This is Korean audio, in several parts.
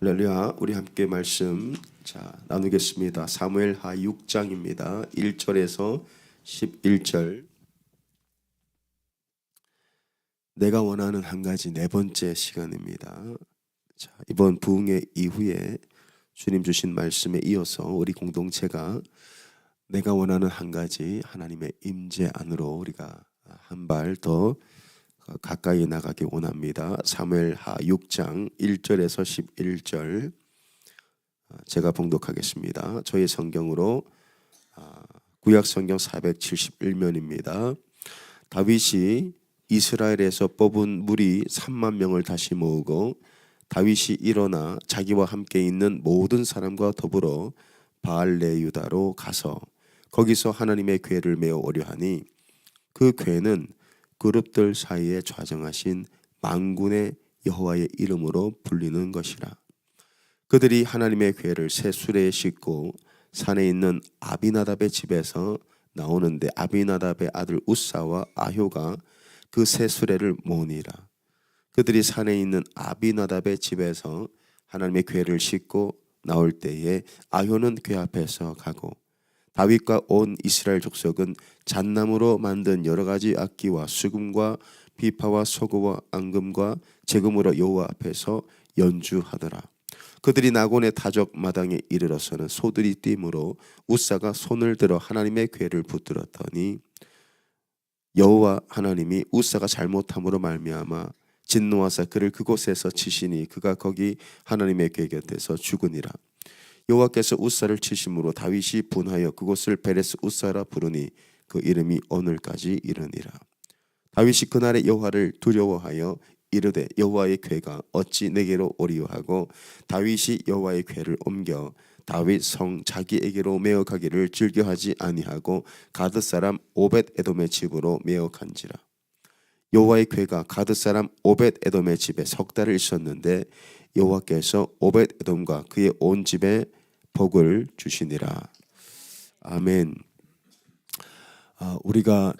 할렐루야. 우리 함께 말씀 나누겠습니다. 사무엘하 6장입니다. 1절에서 11절. 내가 원하는 한 가지 네 번째 시간입니다. 이번 부흥회 이후에 주님 주신 말씀에 이어서 우리 공동체가 내가 원하는 한 가지 하나님의 임재 안으로 우리가 한 발 더 가까이 나가기 원합니다. 사무엘하 6장 1절에서 11절 제가 봉독하겠습니다. 저의 성경으로 구약 성경 471면입니다. 다윗이 이스라엘에서 뽑은 무리 3만 명을 다시 모으고 다윗이 일어나 자기와 함께 있는 모든 사람과 더불어 바알레유다로 가서 거기서 하나님의 궤를 메어오려 하니 그 궤는 그룹들 사이에 좌정하신 만군의 여호와의 이름으로 불리는 것이라. 그들이 하나님의 궤를 새 수레에 싣고 산에 있는 아비나답의 집에서 나오는데 아비나답의 아들 우사와 아효가 그 새 수레를 모으니라. 그들이 산에 있는 아비나답의 집에서 하나님의 궤를 싣고 나올 때에 아효는 궤 앞에서 가고 다윗과 온 이스라엘 족속은 잣나무로 만든 여러 가지 악기와 수금과 비파와 서구와 앙금과 제금으로 여호와 앞에서 연주하더라. 그들이 나곤의 타적 마당에 이르러서는 소들이 뛰므로 우사가 손을 들어 하나님의 궤를 붙들었더니 여호와 하나님이 우사가 잘못함으로 말미암아 진노하사 그를 그곳에서 치시니 그가 거기 하나님의 궤 곁에서 죽으니라. 여호와께서 우사를 치심으로 다윗이 분하여 그곳을 베레스 우사라 부르니 그 이름이 오늘까지 이르니라. 다윗이 그날에 여호와를 두려워하여 이르되 여호와의 궤가 어찌 내게로 오리요 하고 다윗이 여호와의 궤를 옮겨 다윗 성 자기에게로 메어 가기를 즐겨하지 아니하고 가드 사람 오벳 에돔의 집으로 메어 간지라. 여호와의 궤가 가드 사람 오벳 에돔의 집에 석 달을 있었는데 여호와께서 오벳 에돔과 그의 온 집에 복을 주시니라. 아멘. 우리가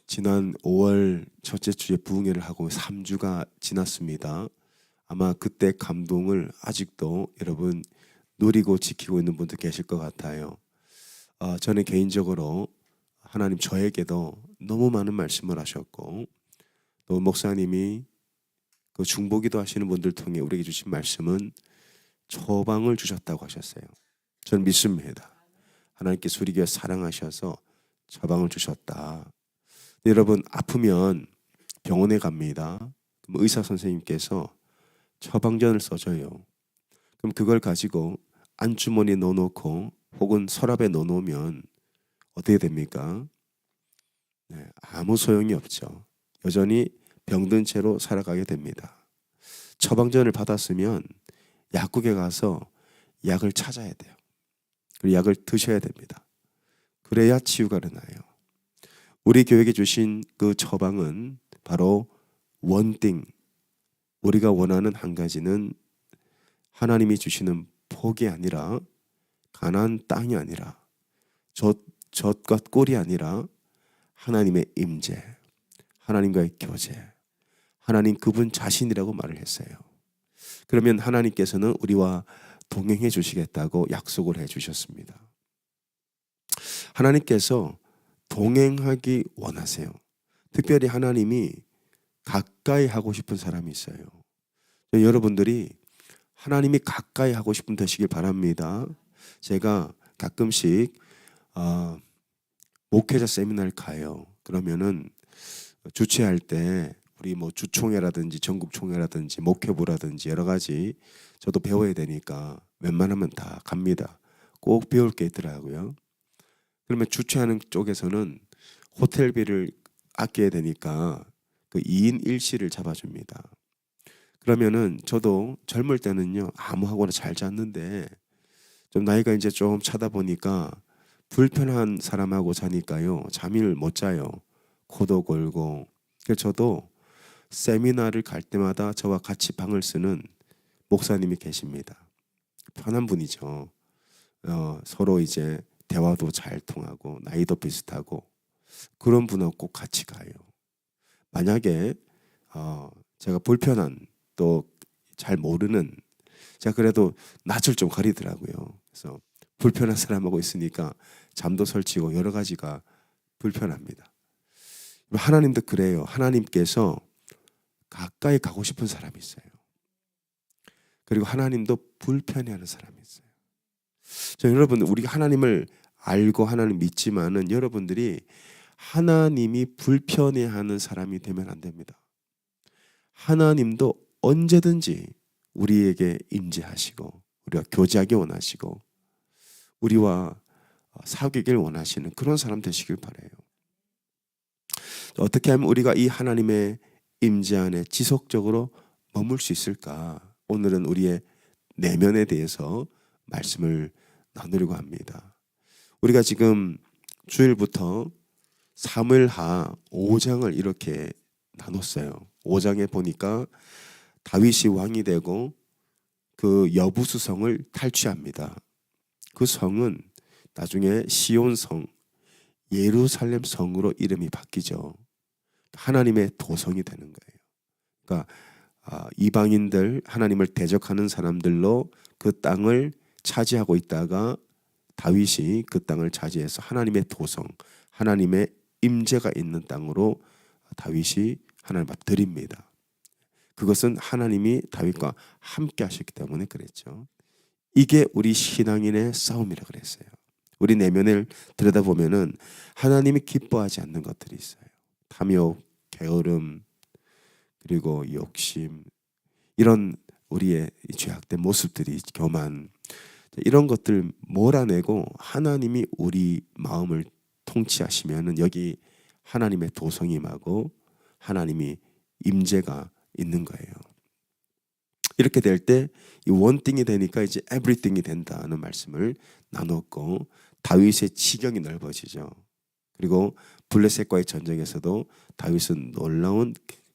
지난 5월 첫째 주에 부흥회를 하고 3주가 지났습니다. 아마 그때 감동을 아직도 여러분 누리고 지키고 있는 분들 계실 것 같아요. 저는 개인적으로 하나님 저에게도 너무 많은 말씀을 하셨고 또 목사님이 그 중보기도 하시는 분들 통해 우리에게 주신 말씀은 처방을 주셨다고 하셨어요. 저는 믿습니다. 하나님께서 우리에게 사랑하셔서 처방을 주셨다. 여러분 아프면 병원에 갑니다. 그럼 의사 선생님께서 처방전을 써줘요. 그럼 그걸 가지고 안주머니에 넣어놓고 혹은 서랍에 넣어놓으면 어떻게 됩니까? 아무 소용이 없죠. 여전히 병든 채로 살아가게 됩니다. 처방전을 받았으면 약국에 가서 약을 찾아야 돼요. 그리고 약을 드셔야 됩니다. 그래야 치유가 일어나요. 우리 교회에 주신 그 처방은 바로 원띵, 우리가 원하는 한 가지는 하나님이 주시는 복이 아니라 가나안 땅이 아니라 젖과 꿀이 아니라 하나님의 임재, 하나님과의 교제, 하나님 그분 자신이라고 말을 했어요. 그러면 하나님께서는 우리와 동행해 주시겠다고 약속을 해 주셨습니다. 하나님께서 동행하기 원하세요. 특별히 하나님이 가까이 하고 싶은 사람이 있어요. 여러분들이 하나님이 가까이 하고 싶은 되시길 바랍니다. 제가 가끔씩 목회자 세미나를 가요. 그러면은 주최할 때 우리 뭐 주총회라든지 전국총회라든지 목회부라든지 여러 가지 저도 배워야 되니까 웬만하면 다 갑니다. 꼭 배울 게 있더라고요. 그러면 주최하는 쪽에서는 호텔비를 아껴야 되니까 그 2인 1실을 잡아줍니다. 그러면은 저도 젊을 때는요 아무하고나 잘 잤는데 좀 나이가 이제 좀 차다 보니까 불편한 사람하고 자니까요 잠을 못 자요. 코도 골고. 그래서 저도 세미나를 갈 때마다 저와 같이 방을 쓰는 목사님이 계십니다. 편한 분이죠. 서로 이제 대화도 잘 통하고 나이도 비슷하고 그런 분하고 꼭 같이 가요. 만약에 제가 불편한 또 잘 모르는 제가 그래도 낯을 좀 가리더라고요. 그래서 불편한 사람하고 있으니까 잠도 설치고 여러 가지가 불편합니다. 하나님도 그래요. 하나님께서 가까이 가고 싶은 사람이 있어요. 그리고 하나님도 불편해하는 사람이 있어요. 여러분, 우리가 하나님을 알고 하나님 믿지만은 여러분들이 하나님이 불편해하는 사람이 되면 안 됩니다. 하나님도 언제든지 우리에게 임재하시고 우리와 교제하기 원하시고 우리와 사귀길 원하시는 그런 사람 되시길 바라요. 어떻게 하면 우리가 이 하나님의 임재 안에 지속적으로 머물 수 있을까? 오늘은 우리의 내면에 대해서 말씀을 나누려고 합니다. 우리가 지금 주일부터 사무엘하 5장을 이렇게 나눴어요. 5장에 보니까 다윗이 왕이 되고 그 여부수 성을 탈취합니다. 그 성은 나중에 시온성, 예루살렘 성으로 이름이 바뀌죠. 하나님의 도성이 되는 거예요. 그러니까 이방인들, 하나님을 대적하는 사람들로 그 땅을 차지하고 있다가 다윗이 그 땅을 차지해서 하나님의 도성, 하나님의 임재가 있는 땅으로 다윗이 하나님 앞 드립니다. 그것은 하나님이 다윗과 함께 하셨기 때문에 그랬죠. 이게 우리 신앙인의 싸움이라 그랬어요. 우리 내면을 들여다보면은 하나님이 기뻐하지 않는 것들이 있어요. 탐욕, 게으름, 그리고 욕심, 이런 우리의 죄악된 모습들이, 교만, 이런 것들 몰아내고 하나님이 우리 마음을 통치하시면은 여기 하나님의 도성이 임하고 하나님이 임재가 있는 거예요. 이렇게 될 때 이 원띵이 되니까 이제 에브리띵이 된다는 말씀을 나눴고, 다윗의 지경이 넓어지죠. 그리고 블레셋과의 전쟁에서도 다윗은 놀라운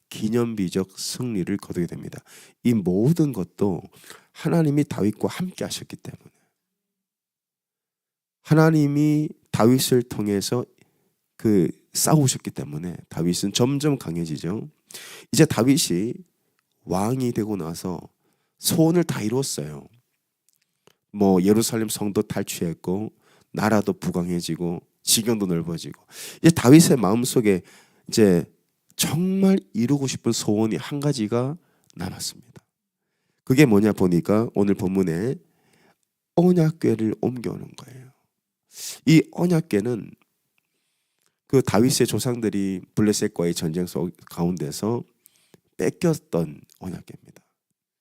기념비적 승리를 거두게 됩니다. 이 모든 것도 하나님이 다윗과 함께 하셨기 때문에, 하나님이 다윗을 통해서 그 싸우셨기 때문에 다윗은 점점 강해지죠. 이제 다윗이 왕이 되고 나서 소원을 다 이뤘어요. 예루살렘 성도 탈취했고 나라도 부강해지고 지경도 넓어지고, 이제 다윗의 마음속에 이제 정말 이루고 싶은 소원이 한 가지가 남았습니다. 그게 뭐냐 보니까 오늘 본문에 언약궤를 옮겨오는 거예요. 이 언약궤는 그 다윗의 조상들이 블레셋과의 전쟁 가운데서 뺏겼던 언약궤입니다.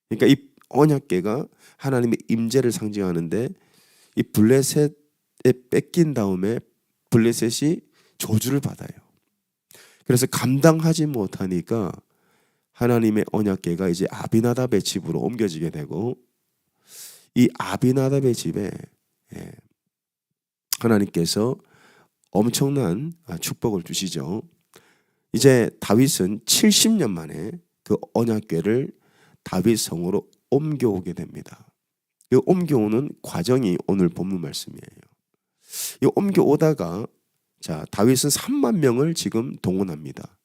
그러니까 이 언약궤가 하나님의 임재를 상징하는데, 이 블레셋에 뺏긴 다음에 블레셋이 저주를 받아요. 그래서 감당하지 못하니까 하나님의 언약궤가 이제 아비나답의 집으로 옮겨지게 되고, 이 아비나답의 집에 하나님께서 엄청난 축복을 주시죠. 이제 다윗은 70년 만에 그 언약궤를 다윗 성으로 옮겨오게 됩니다. 이 옮겨오는 과정이 오늘 본문 말씀이에요. 이 옮겨오다가 다윗은 3만 명을 지금 동원합니다.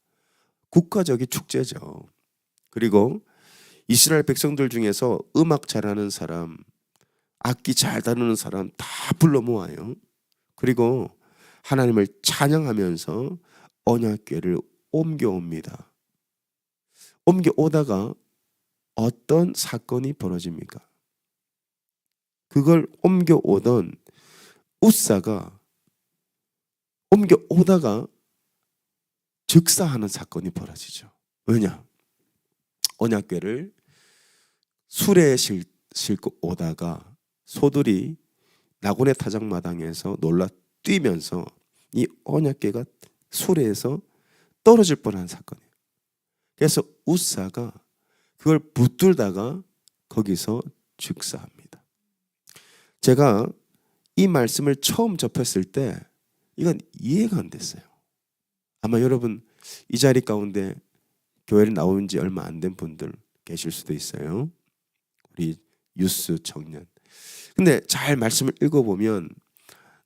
국가적인 축제죠. 그리고 이스라엘 백성들 중에서 음악 잘하는 사람, 악기 잘 다루는 사람 다 불러 모아요. 그리고 하나님을 찬양하면서 언약궤를 옮겨옵니다. 옮겨오다가 어떤 사건이 벌어집니까? 그걸 옮겨오던 웃사가 옮겨오다가 즉사하는 사건이 벌어지죠. 왜냐? 언약궤를 수레에 싣고 오다가 소들이 나곤의 타작마당에서 놀라 뛰면서 이 언약궤가 수레에서 떨어질 뻔한 사건이에요. 그래서 웃사가 그걸 붙들다가 거기서 즉사합니다. 제가 이 말씀을 처음 접했을 때 이건 이해가 안 됐어요. 아마 여러분 이 자리 가운데 교회를 나온 지 얼마 안 된 분들 계실 수도 있어요. 우리 유스 청년. 근데 잘 말씀을 읽어보면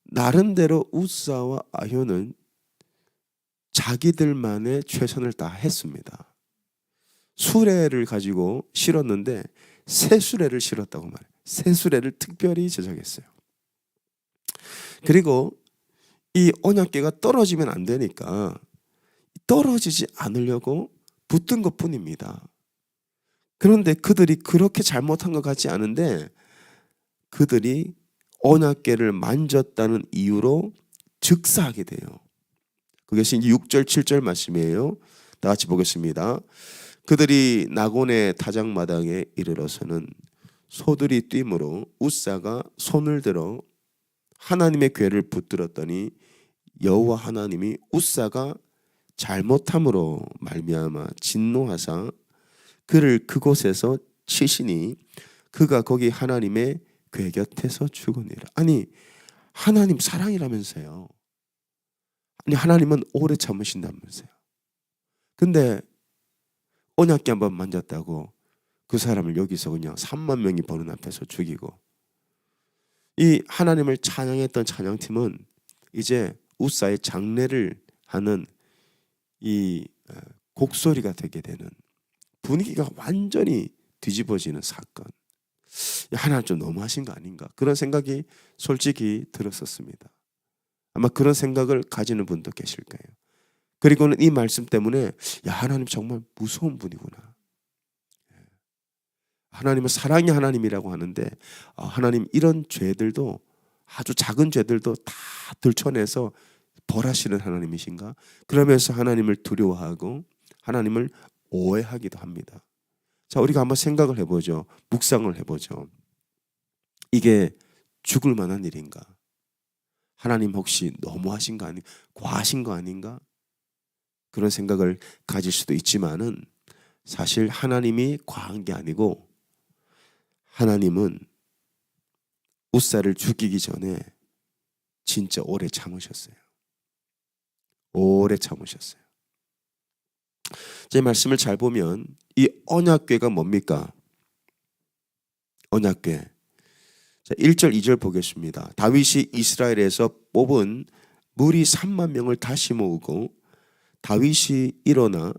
나름대로 웃사와 아효는 자기들만의 최선을 다 했습니다. 수레를 가지고 실었는데 새 수레를 실었다고 말해요. 새 수레를 특별히 제작했어요. 그리고 이 언약궤가 떨어지면 안 되니까 떨어지지 않으려고 붙든 것뿐입니다. 그런데 그들이 그렇게 잘못한 것 같지 않은데 그들이 언약궤를 만졌다는 이유로 즉사하게 돼요. 그것이 6절 7절 말씀이에요. 다 같이 보겠습니다. 그들이 나곤의 타작마당에 이르러서는 소들이 뛰므로 웃사가 손을 들어 하나님의 궤를 붙들었더니 여호와 하나님이 웃사가 잘못함으로 말미암아 진노하사 그를 그곳에서 치시니 그가 거기 하나님의 궤 곁에서 죽으니라. 아니 하나님 사랑이라면서요. 아니 하나님은 오래 참으신다면서요. 근데 언약궤 한번 만졌다고 그 사람을 여기서 그냥 3만 명이 보는 앞에서 죽이고, 이 하나님을 찬양했던 찬양팀은 이제 웃사의 장례를 하는 이 곡소리가 되게 되는, 분위기가 완전히 뒤집어지는 사건. 하나님 좀 너무하신 거 아닌가, 그런 생각이 솔직히 들었었습니다. 아마 그런 생각을 가지는 분도 계실 거예요. 그리고는 이 말씀 때문에 야 하나님 정말 무서운 분이구나. 하나님은 사랑의 하나님이라고 하는데 하나님 이런 죄들도, 아주 작은 죄들도 다 들춰내서 벌하시는 하나님이신가? 그러면서 하나님을 두려워하고 하나님을 오해하기도 합니다. 자, 우리가 한번 생각을 해보죠. 묵상을 해보죠. 이게 죽을 만한 일인가? 하나님 혹시 너무하신 거 아닌가? 과하신 거 아닌가? 그런 생각을 가질 수도 있지만은 사실 하나님이 과한 게 아니고 하나님은 웃사를 죽이기 전에 진짜 오래 참으셨어요. 오래 참으셨어요. 제 말씀을 잘 보면 이 언약궤가 뭡니까? 언약궤. 자, 1절 2절 보겠습니다. 다윗이 이스라엘에서 뽑은 무리 3만 명을 다시 모으고 다윗이 일어나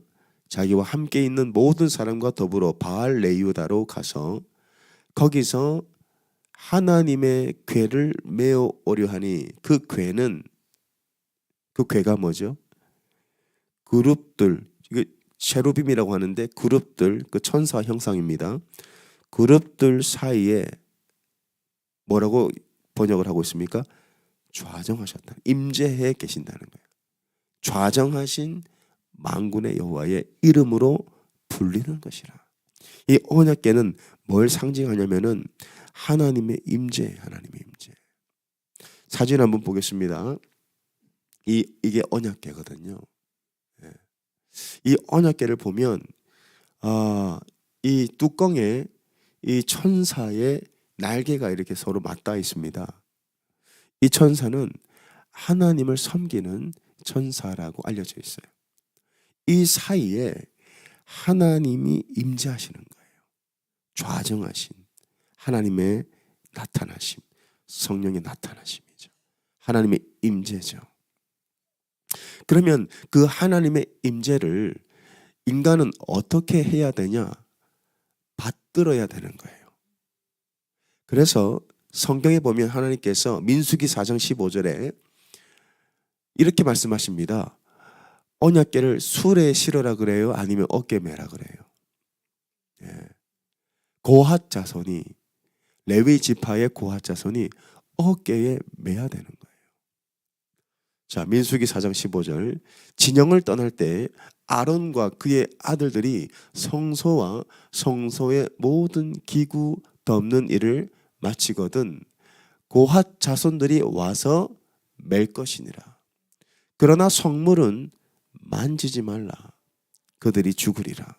자기와 함께 있는 모든 사람과 더불어 바알 레이우다로 가서 거기서 하나님의 궤를 메어 오려 하니 그 궤가 뭐죠? 그룹들, 이게 체루빔이라고 하는데 그룹들, 그 천사 형상입니다. 그룹들 사이에 뭐라고 번역을 하고 있습니까? 좌정하셨다. 임재해 계신다는 거예요. 좌정하신 만군의 여호와의 이름으로 불리는 것이라. 이 언약궤는 뭘 상징하냐면은 하나님의 임재, 하나님의 임재. 사진 한번 보겠습니다. 이게 언약궤거든요. 이 언약궤를 보면 이 뚜껑에 이 천사의 날개가 이렇게 서로 맞닿아 있습니다. 이 천사는 하나님을 섬기는 천사라고 알려져 있어요. 이 사이에 하나님이 임재하시는 거예요. 좌정하신 하나님의 나타나심, 성령의 나타나심이죠. 하나님의 임재죠. 그러면 그 하나님의 임재를 인간은 어떻게 해야 되냐? 받들어야 되는 거예요. 그래서 성경에 보면 하나님께서 민수기 4장 15절에 이렇게 말씀하십니다. 언약궤를 수레에 실으라 그래요? 아니면 어깨에 매라 그래요? 고핫 자손이, 레위 지파의 고핫 자손이 어깨에 매야 되는 거예요. 자, 민수기 4장 15절. 진영을 떠날 때 아론과 그의 아들들이 성소와 성소의 모든 기구 덮는 일을 마치거든 고핫 자손들이 와서 맬 것이니라. 그러나 성물은 만지지 말라. 그들이 죽으리라.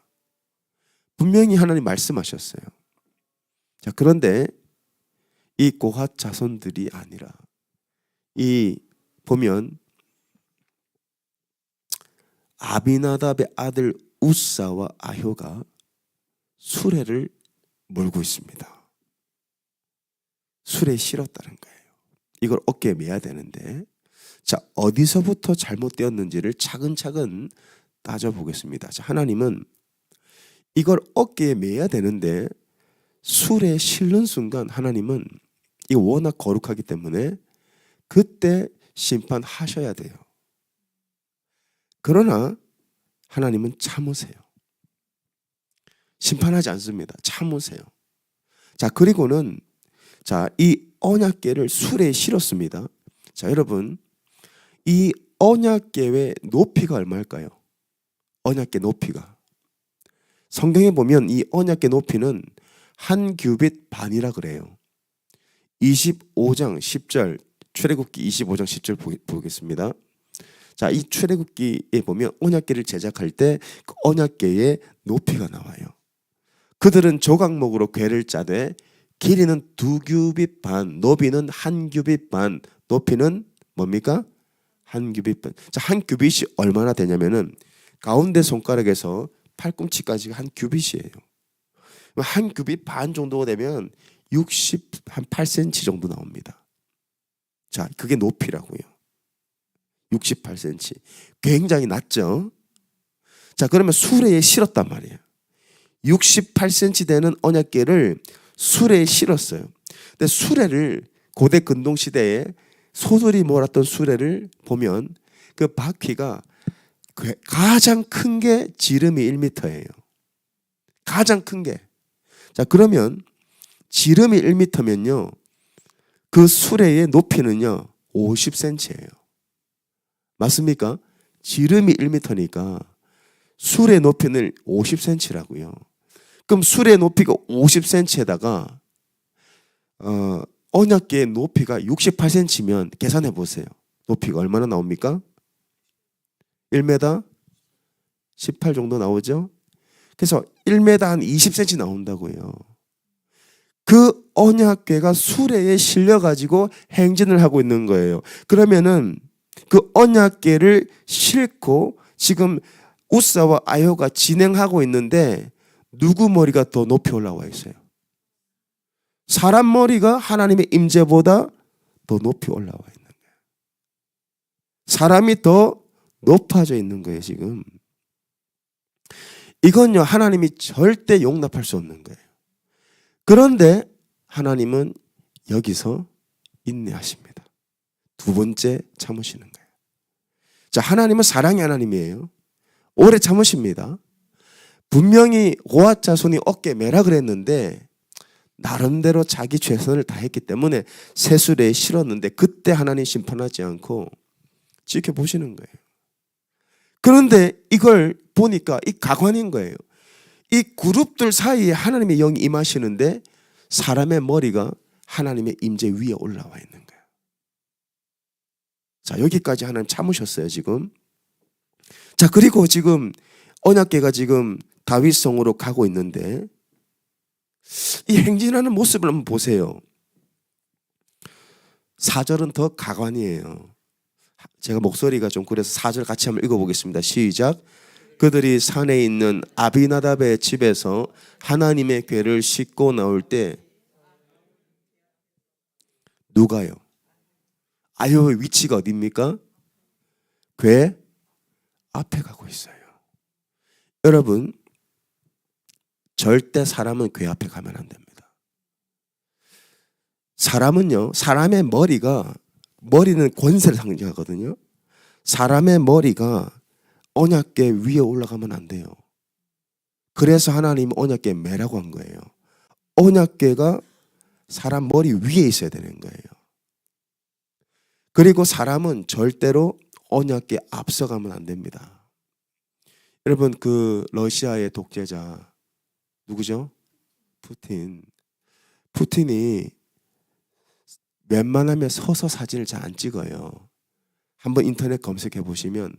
분명히 하나님 말씀하셨어요. 자, 그런데 이 고핫 자손들이 아니라 이 보면 아비나답의 아들 웃사와 아효가 수레를 몰고 있습니다. 수레에 실었다는 거예요. 이걸 어깨에 매야 되는데, 자, 어디서부터 잘못되었는지를 차근차근 따져보겠습니다. 자, 하나님은 이걸 어깨에 매야 되는데 술에 실는 순간 하나님은 이거 워낙 거룩하기 때문에 그때 심판하셔야 돼요. 그러나 하나님은 참으세요. 심판하지 않습니다. 참으세요. 자, 그리고는 이 언약궤를 술에 실었습니다. 자, 여러분, 이 언약궤의 높이가 얼마일까요? 언약궤 높이가. 성경에 보면 이 언약궤 높이는 한 규빗 반이라 그래요. 25장 10절, 출애굽기 25장 10절 보겠습니다. 자, 이 출애굽기에 보면 언약궤를 제작할 때 그 언약궤의 높이가 나와요. 그들은 조각목으로 궤를 짜되 길이는 2규빗 반, 너비는 1규빗 반, 높이는 뭡니까? 1규빗 반. 자, 1규빗이 얼마나 되냐면은 가운데 손가락에서 팔꿈치까지가 1규빗이에요. 1규빗 반 정도가 되면 68cm 정도 나옵니다. 자, 그게 높이라고요. 68cm. 굉장히 낮죠? 자, 그러면 수레에 실었단 말이에요. 68cm 되는 언약궤를 수레에 실었어요. 근데 수레를 고대 근동 시대에 소들이 몰았던 수레를 보면 그 바퀴가 가장 큰 게 지름이 1m예요. 가장 큰 게. 자, 그러면 지름이 1m면요. 그 수레의 높이는요. 50cm예요. 맞습니까? 지름이 1m니까 수레 높이는 50cm라고요. 그럼 수레 높이가 50cm에다가 언약궤의 높이가 68cm면 계산해 보세요. 높이가 얼마나 나옵니까? 1m 18 정도 나오죠? 그래서 1m 한 20cm 나온다고요. 그 언약궤가 수레에 실려가지고 행진을 하고 있는 거예요. 그러면은 그 언약궤를 싣고 지금 우사와 아효가 진행하고 있는데 누구 머리가 더 높이 올라와 있어요? 사람 머리가 하나님의 임재보다 더 높이 올라와 있는 거예요. 사람이 더 높아져 있는 거예요, 지금. 이건요, 하나님이 절대 용납할 수 없는 거예요. 그런데 하나님은 여기서 인내하십니다. 두 번째 참으시는 거예요. 자, 하나님은 사랑의 하나님이에요. 오래 참으십니다. 분명히 고앗 자손이 어깨 매라 그랬는데 나름대로 자기 최선을 다했기 때문에 새수레에 실었는데 그때 하나님 심판하지 않고 지켜보시는 거예요. 그런데 이걸 보니까 이 가관인 거예요. 이 그룹들 사이에 하나님의 영이 임하시는데 사람의 머리가 하나님의 임재 위에 올라와 있는 거예요. 자, 여기까지 하나님 참으셨어요, 지금. 자, 그리고 지금 언약궤가 지금 다윗성으로 가고 있는데 이 행진하는 모습을 한번 보세요. 4절은 더 가관이에요. 제가 목소리가 좀 그래서 4절 같이 한번 읽어보겠습니다. 시작. 그들이 산에 있는 아비나답의 집에서 하나님의 궤를 싣고 나올 때 누가요? 아효의 위치가 어디입니까? 궤 앞에 가고 있어요. 여러분, 절대 사람은 궤 앞에 가면 안 됩니다. 사람은요, 사람의 머리는 권세를 상징하거든요. 사람의 머리가 언약궤 위에 올라가면 안 돼요. 그래서 하나님은 언약궤 매라고 한 거예요. 언약궤가 사람 머리 위에 있어야 되는 거예요. 그리고 사람은 절대로 언약궤 앞서가면 안 됩니다. 여러분, 그 러시아의 독재자 누구죠? 푸틴이 웬만하면 서서 사진을 잘 안 찍어요. 한번 인터넷 검색해 보시면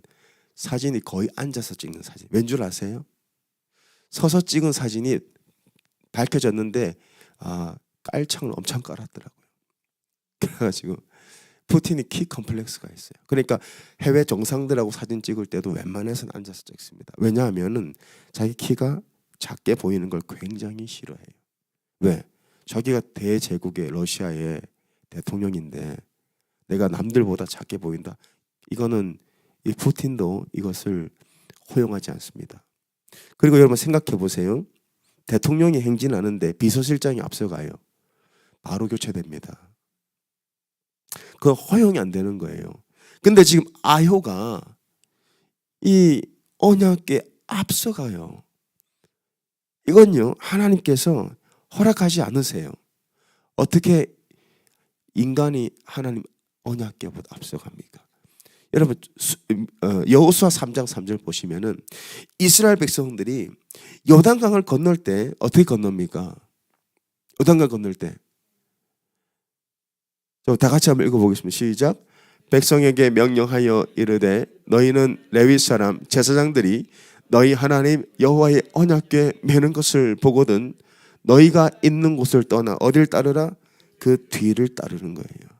사진이 거의 앉아서 찍는 사진. 왠 줄 아세요? 서서 찍은 사진이 밝혀졌는데 깔창을 엄청 깔았더라고요. 그래가지고 푸틴이 키 컴플렉스가 있어요. 그러니까 해외 정상들하고 사진 찍을 때도 웬만해서는 앉아서 찍습니다. 왜냐하면은 자기 키가 작게 보이는 걸 굉장히 싫어해요. 왜? 자기가 대제국의 러시아의 대통령인데 내가 남들보다 작게 보인다. 이거는 이 푸틴도 이것을 허용하지 않습니다. 그리고 여러분 생각해 보세요. 대통령이 행진하는데 비서실장이 앞서가요. 바로 교체됩니다. 그건 허용이 안 되는 거예요. 근데 지금 아효가 이 언약궤 앞서가요. 이건요, 하나님께서 허락하지 않으세요. 어떻게 인간이 하나님 언약궤보다 앞서갑니까? 여러분, 여호수아 3장 3절 보시면은 이스라엘 백성들이 요단강을 건널 때 어떻게 건넙니까? 요단강 건널 때 다 같이 한번 읽어보겠습니다. 시작. 백성에게 명령하여 이르되 너희는 레위 사람 제사장들이 너희 하나님 여호와의 언약궤 매는 것을 보거든 너희가 있는 곳을 떠나 어딜 따르라? 그 뒤를 따르는 거예요.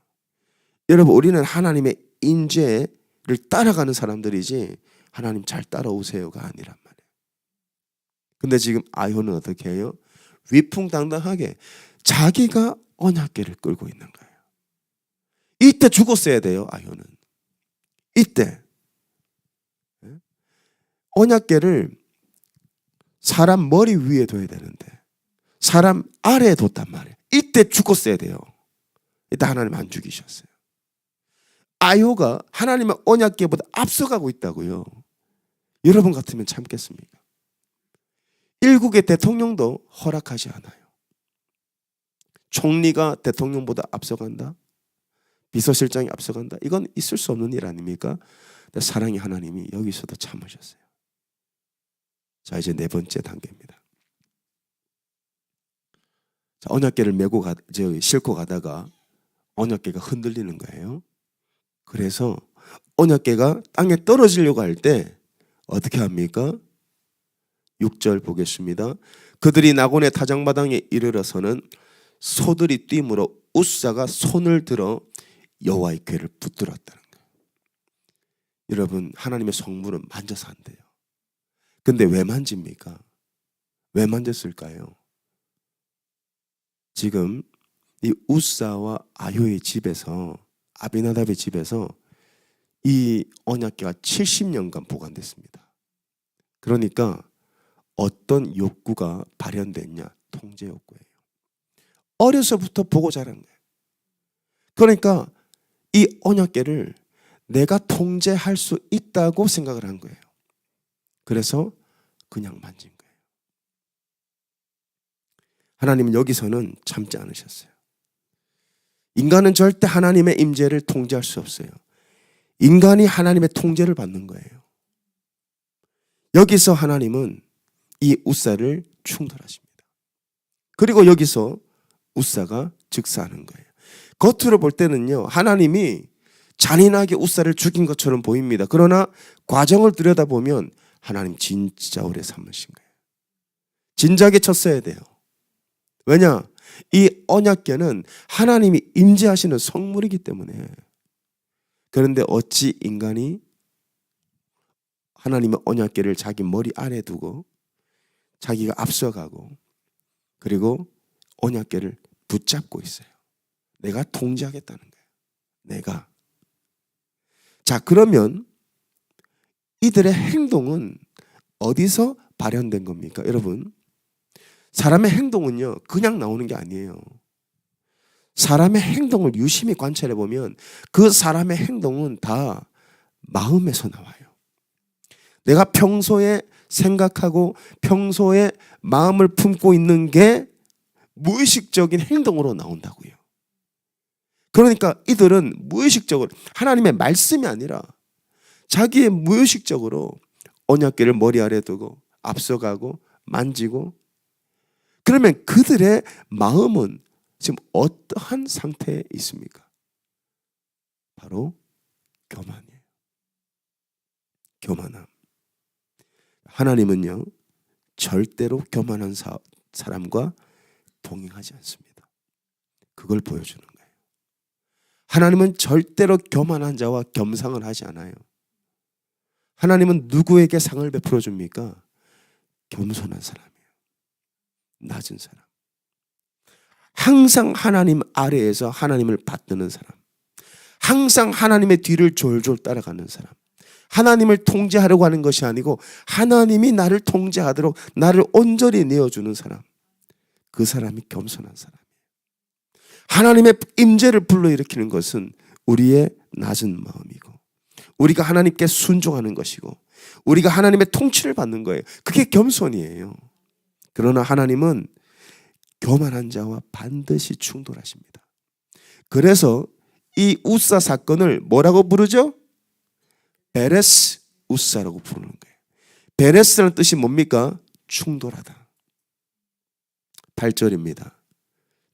여러분, 우리는 하나님의 인재를 따라가는 사람들이지 하나님 잘 따라오세요가 아니란 말이에요. 근데 지금 아효는 어떻게 해요? 위풍당당하게 자기가 언약궤를 끌고 있는 거예요. 이때 죽었어야 돼요. 아효는 이때 언약궤를 사람 머리 위에 둬야 되는데 사람 아래에 뒀단 말이에요. 이때 죽었어야 돼요. 이때 하나님 안 죽이셨어요. 아효가 하나님의 언약궤보다 앞서가고 있다고요. 여러분 같으면 참겠습니까? 일국의 대통령도 허락하지 않아요. 총리가 대통령보다 앞서간다? 비서실장이 앞서간다? 이건 있을 수 없는 일 아닙니까? 사랑의 하나님이 여기서도 참으셨어요. 자, 이제 네 번째 단계입니다. 자, 언약궤를 메고 싣고 가다가 언약궤가 흔들리는 거예요. 그래서 언약궤가 땅에 떨어지려고 할 때 어떻게 합니까? 6절 보겠습니다. 그들이 나곤의 타작마당에 이르러서는 소들이 뛰므로 웃사가 손을 들어 여호와의 궤를 붙들었다는 거예요. 여러분, 하나님의 성물은 만져서 안 돼요. 근데 왜 만집니까? 왜 만졌을까요? 지금 이 웃사와 아효의 집에서, 아비나답의 집에서 이 언약궤가 70년간 보관됐습니다. 그러니까 어떤 욕구가 발현됐냐? 통제 욕구예요. 어려서부터 보고 자란 거예요. 그러니까 이 언약궤를 내가 통제할 수 있다고 생각을 한 거예요. 그래서 그냥 만진 거예요. 하나님은 여기서는 참지 않으셨어요. 인간은 절대 하나님의 임재를 통제할 수 없어요. 인간이 하나님의 통제를 받는 거예요. 여기서 하나님은 이 웃사를 충돌하십니다. 그리고 여기서 웃사가 즉사하는 거예요. 겉으로 볼 때는요, 하나님이 잔인하게 웃사를 죽인 것처럼 보입니다. 그러나 과정을 들여다보면 하나님 진짜 오래 참으신 거예요. 진작에 쳤어야 돼요. 왜냐? 이 언약궤는 하나님이 임재하시는 성물이기 때문에. 그런데 어찌 인간이 하나님의 언약궤를 자기 머리 아래 두고 자기가 앞서가고 그리고 언약궤를 붙잡고 있어요. 내가 통제하겠다는 거예요. 내가. 자, 그러면 이들의 행동은 어디서 발현된 겁니까? 여러분, 사람의 행동은요, 그냥 나오는 게 아니에요. 사람의 행동을 유심히 관찰해 보면 그 사람의 행동은 다 마음에서 나와요. 내가 평소에 생각하고 평소에 마음을 품고 있는 게 무의식적인 행동으로 나온다고요. 그러니까 이들은 무의식적으로 하나님의 말씀이 아니라 자기의 무의식적으로 언약궤를 머리 아래 두고 앞서가고 만지고, 그러면 그들의 마음은 지금 어떠한 상태에 있습니까? 바로 교만이에요. 교만함. 하나님은요, 절대로 교만한 사람과 동행하지 않습니다. 그걸 보여주는 거예요. 하나님은 절대로 교만한 자와 겸상을 하지 않아요. 하나님은 누구에게 상을 베풀어 줍니까? 겸손한 사람이에요. 낮은 사람. 항상 하나님 아래에서 하나님을 받드는 사람. 항상 하나님의 뒤를 졸졸 따라가는 사람. 하나님을 통제하려고 하는 것이 아니고 하나님이 나를 통제하도록 나를 온전히 내어주는 사람, 그 사람이 겸손한 사람이에요. 하나님의 임재를 불러일으키는 것은 우리의 낮은 마음이고 우리가 하나님께 순종하는 것이고 우리가 하나님의 통치를 받는 거예요. 그게 겸손이에요. 그러나 하나님은 교만한 자와 반드시 충돌하십니다. 그래서 이 우사 사건을 뭐라고 부르죠? 베레스 우사라고 부르는 거예요. 베레스라는 뜻이 뭡니까? 충돌하다. 8절입니다.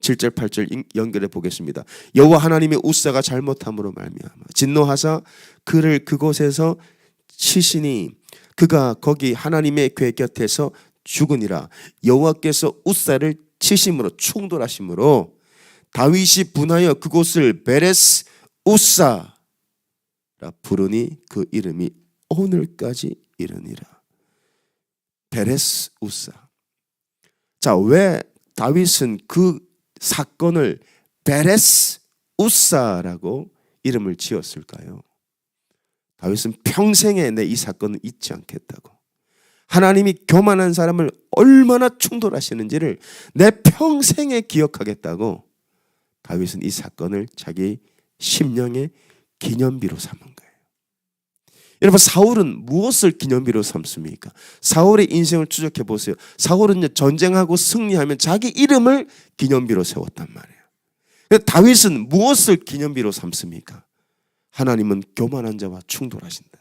7절 8절 연결해 보겠습니다. 여호와 하나님의 우사가 잘못함으로 말미암아 진노하사 그를 그곳에서 치시니 그가 거기 하나님의 궤 곁에서 죽으니라. 여호와께서 우사를 치심으로 충돌하심으로 다윗이 분하여 그곳을 베레스 우사라 부르니 그 이름이 오늘까지 이르니라. 베레스 우사. 자, 왜 다윗은 그 사건을 베레스 우사라고 이름을 지었을까요? 다윗은 평생에 내 이 사건을 잊지 않겠다고. 하나님이 교만한 사람을 얼마나 충돌하시는지를 내 평생에 기억하겠다고 다윗은 이 사건을 자기 심령의 기념비로 삼은 거예요. 여러분, 사울은 무엇을 기념비로 삼습니까? 사울의 인생을 추적해 보세요. 사울은 전쟁하고 승리하면 자기 이름을 기념비로 세웠단 말이에요. 다윗은 무엇을 기념비로 삼습니까? 하나님은 교만한 자와 충돌하신다.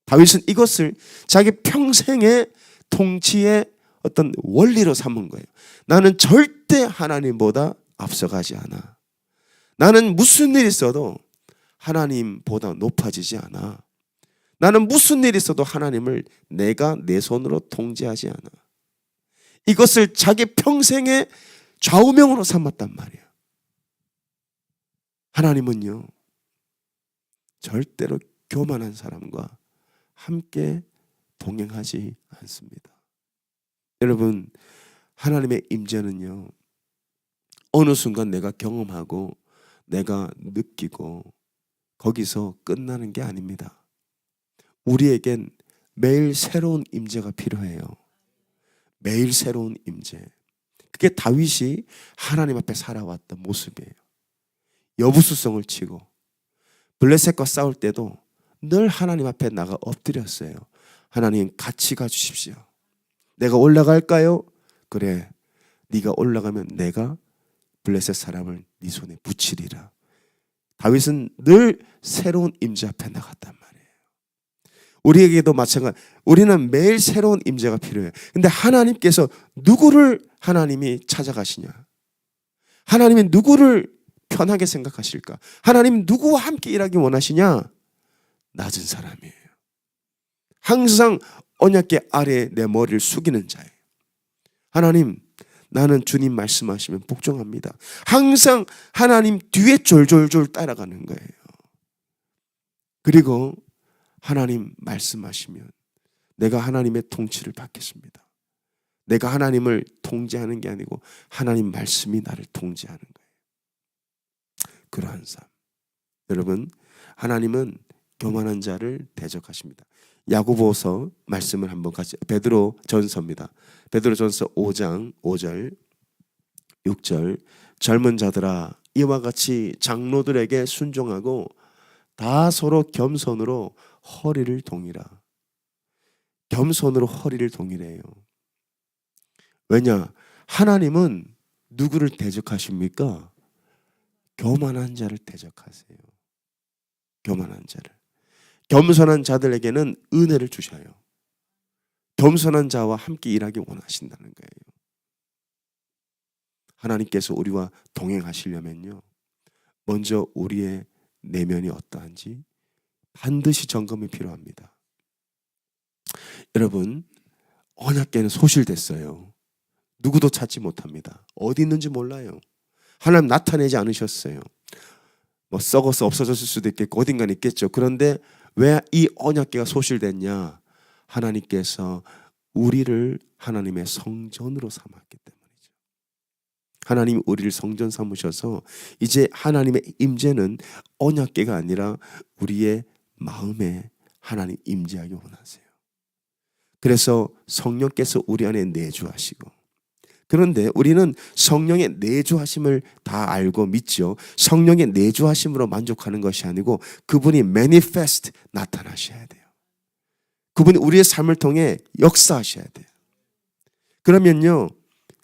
다윗은 이것을 자기 평생의 통치의 어떤 원리로 삼은 거예요. 나는 절대 하나님보다 앞서가지 않아. 나는 무슨 일이 있어도 하나님보다 높아지지 않아. 나는 무슨 일이 있어도 하나님을 내가 내 손으로 통제하지 않아. 이것을 자기 평생의 좌우명으로 삼았단 말이에요. 하나님은요, 절대로 교만한 사람과 함께 동행하지 않습니다. 여러분, 하나님의 임재는요, 어느 순간 내가 경험하고 내가 느끼고 거기서 끝나는 게 아닙니다. 우리에겐 매일 새로운 임재가 필요해요. 매일 새로운 임재. 그게 다윗이 하나님 앞에 살아왔던 모습이에요. 여부수성을 치고 블레셋과 싸울 때도 늘 하나님 앞에 나가 엎드렸어요. 하나님, 같이 가주십시오. 내가 올라갈까요? 그래, 네가 올라가면 내가 블레셋 사람을 네 손에 붙이리라. 다윗은 늘 새로운 임재 앞에 나갔단 말이에요. 우리에게도 마찬가지. 우리는 매일 새로운 임재가 필요해요. 근데 하나님께서 누구를 하나님이 찾아가시냐? 하나님이 누구를 편하게 생각하실까? 하나님 누구와 함께 일하기 원하시냐? 낮은 사람이에요. 항상 언약궤 아래에 내 머리를 숙이는 자예요. 하나님, 나는 주님 말씀하시면 복종합니다. 항상 하나님 뒤에 졸졸졸 따라가는 거예요. 그리고 하나님 말씀하시면 내가 하나님의 통치를 받겠습니다. 내가 하나님을 통제하는 게 아니고 하나님 말씀이 나를 통제하는 거예요. 그러한 삶. 여러분, 하나님은 교만한 자를 대적하십니다. 야고보서 말씀을 한번 같이, 베드로전서입니다. 베드로전서 5장 5절 6절 젊은 자들아 이와 같이 장로들에게 순종하고 다 서로 겸손으로 허리를 동이라. 겸손으로 허리를 동이래요. 왜냐? 하나님은 누구를 대적하십니까? 교만한 자를 대적하세요. 교만한 자를. 겸손한 자들에게는 은혜를 주셔요. 겸손한 자와 함께 일하기 원하신다는 거예요. 하나님께서 우리와 동행하시려면요, 먼저 우리의 내면이 어떠한지 반드시 점검이 필요합니다. 여러분, 언약궤는 소실됐어요. 누구도 찾지 못합니다. 어디 있는지 몰라요. 하나님 나타내지 않으셨어요. 뭐 썩어서 없어졌을 수도 있겠고 어딘가는 있겠죠. 그런데 왜 이 언약궤가 소실됐냐? 하나님께서 우리를 하나님의 성전으로 삼았기 때문이죠. 하나님 우리를 성전 삼으셔서 이제 하나님의 임재는 언약궤가 아니라 우리의 마음에 하나님 임재하기 원하세요. 그래서 성령께서 우리 안에 내주하시고, 그런데 우리는 성령의 내주하심을 다 알고 믿죠. 성령의 내주하심으로 만족하는 것이 아니고 그분이 manifest 나타나셔야 돼요. 그분이 우리의 삶을 통해 역사하셔야 돼요. 그러면요,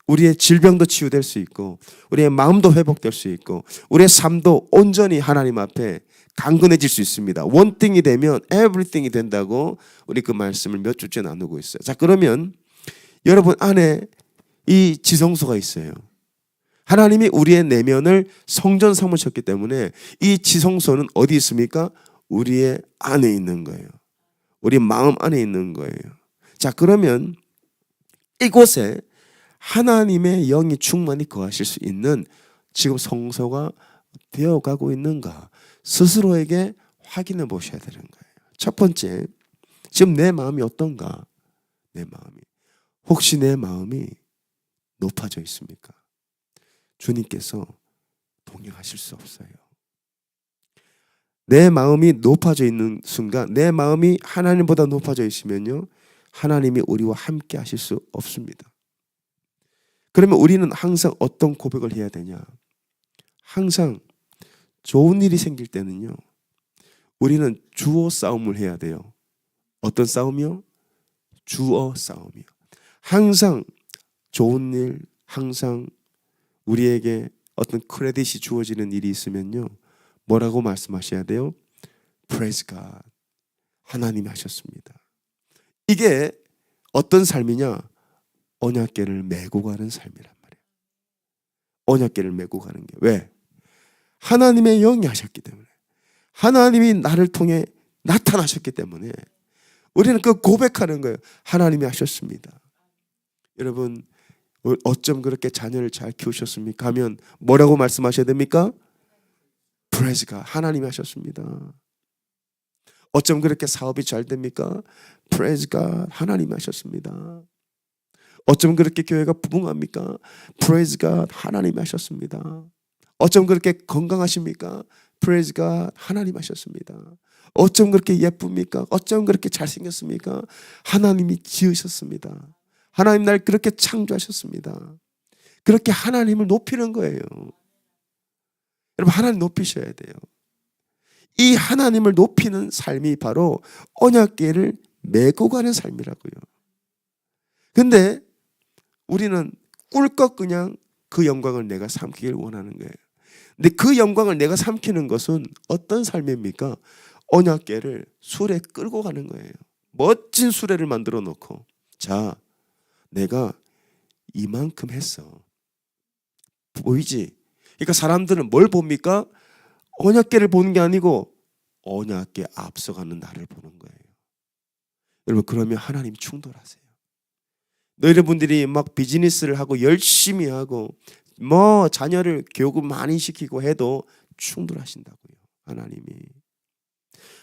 우리의 질병도 치유될 수 있고 우리의 마음도 회복될 수 있고 우리의 삶도 온전히 하나님 앞에 강건해질 수 있습니다. one thing이 되면 everything이 된다고 우리 그 말씀을 몇 주째 나누고 있어요. 자, 그러면 여러분 안에 이 지성소가 있어요. 하나님이 우리의 내면을 성전 삼으셨기 때문에 이 지성소는 어디 있습니까? 우리의 안에 있는 거예요. 우리 마음 안에 있는 거예요. 자, 그러면 이곳에 하나님의 영이 충만히 거하실 수 있는 지금 성소가 되어가고 있는가 스스로에게 확인해 보셔야 되는 거예요. 첫 번째, 지금 내 마음이 어떤가? 내 마음이. 혹시 내 마음이 높아져 있습니까? 주님께서 동행하실 수 없어요. 내 마음이 높아져 있는 순간, 내 마음이 하나님보다 높아져 있으면요, 하나님이 우리와 함께 하실 수 없습니다. 그러면 우리는 항상 어떤 고백을 해야 되냐? 항상 좋은 일이 생길 때는요, 우리는 주어 싸움을 해야 돼요. 어떤 싸움이요? 주어 싸움이요. 항상 좋은 일, 항상 우리에게 어떤 크레딧이 주어지는 일이 있으면요, 뭐라고 말씀하셔야 돼요? Praise God. 하나님이 하셨습니다. 이게 어떤 삶이냐? 언약궤를 메고 가는 삶이란 말이에요. 언약궤를 메고 가는 게. 왜? 하나님의 영이 하셨기 때문에, 하나님이 나를 통해 나타나셨기 때문에 우리는 그 고백하는 거예요. 하나님이 하셨습니다. 여러분, 어쩜 그렇게 자녀를 잘 키우셨습니까? 하면 뭐라고 말씀하셔야 됩니까? Praise God. 하나님이 하셨습니다. 어쩜 그렇게 사업이 잘 됩니까? Praise God. 하나님이 하셨습니다. 어쩜 그렇게 교회가 부흥합니까? Praise God. 하나님이 하셨습니다. 어쩜 그렇게 건강하십니까? Praise God. 하나님 하셨습니다. 어쩜 그렇게 예쁩니까? 어쩜 그렇게 잘생겼습니까? 하나님이 지으셨습니다. 하나님 날 그렇게 창조하셨습니다. 그렇게 하나님을 높이는 거예요. 여러분, 하나님 높이셔야 돼요. 이 하나님을 높이는 삶이 바로 언약궤를 메고 가는 삶이라고요. 근데 우리는 꿀꺽 그냥 그 영광을 내가 삼키길 원하는 거예요. 근데 그 영광을 내가 삼키는 것은 어떤 삶입니까? 언약궤를 수레 끌고 가는 거예요. 멋진 수레를 만들어 놓고, 자, 내가 이만큼 했어. 보이지? 그러니까 사람들은 뭘 봅니까? 언약궤를 보는 게 아니고 언약궤 앞서가는 나를 보는 거예요. 여러분, 그러면 하나님 충돌하세요. 여러분들이 막 비즈니스를 하고 열심히 하고 뭐 자녀를 교육 많이 시키고 해도 충돌하신다고요.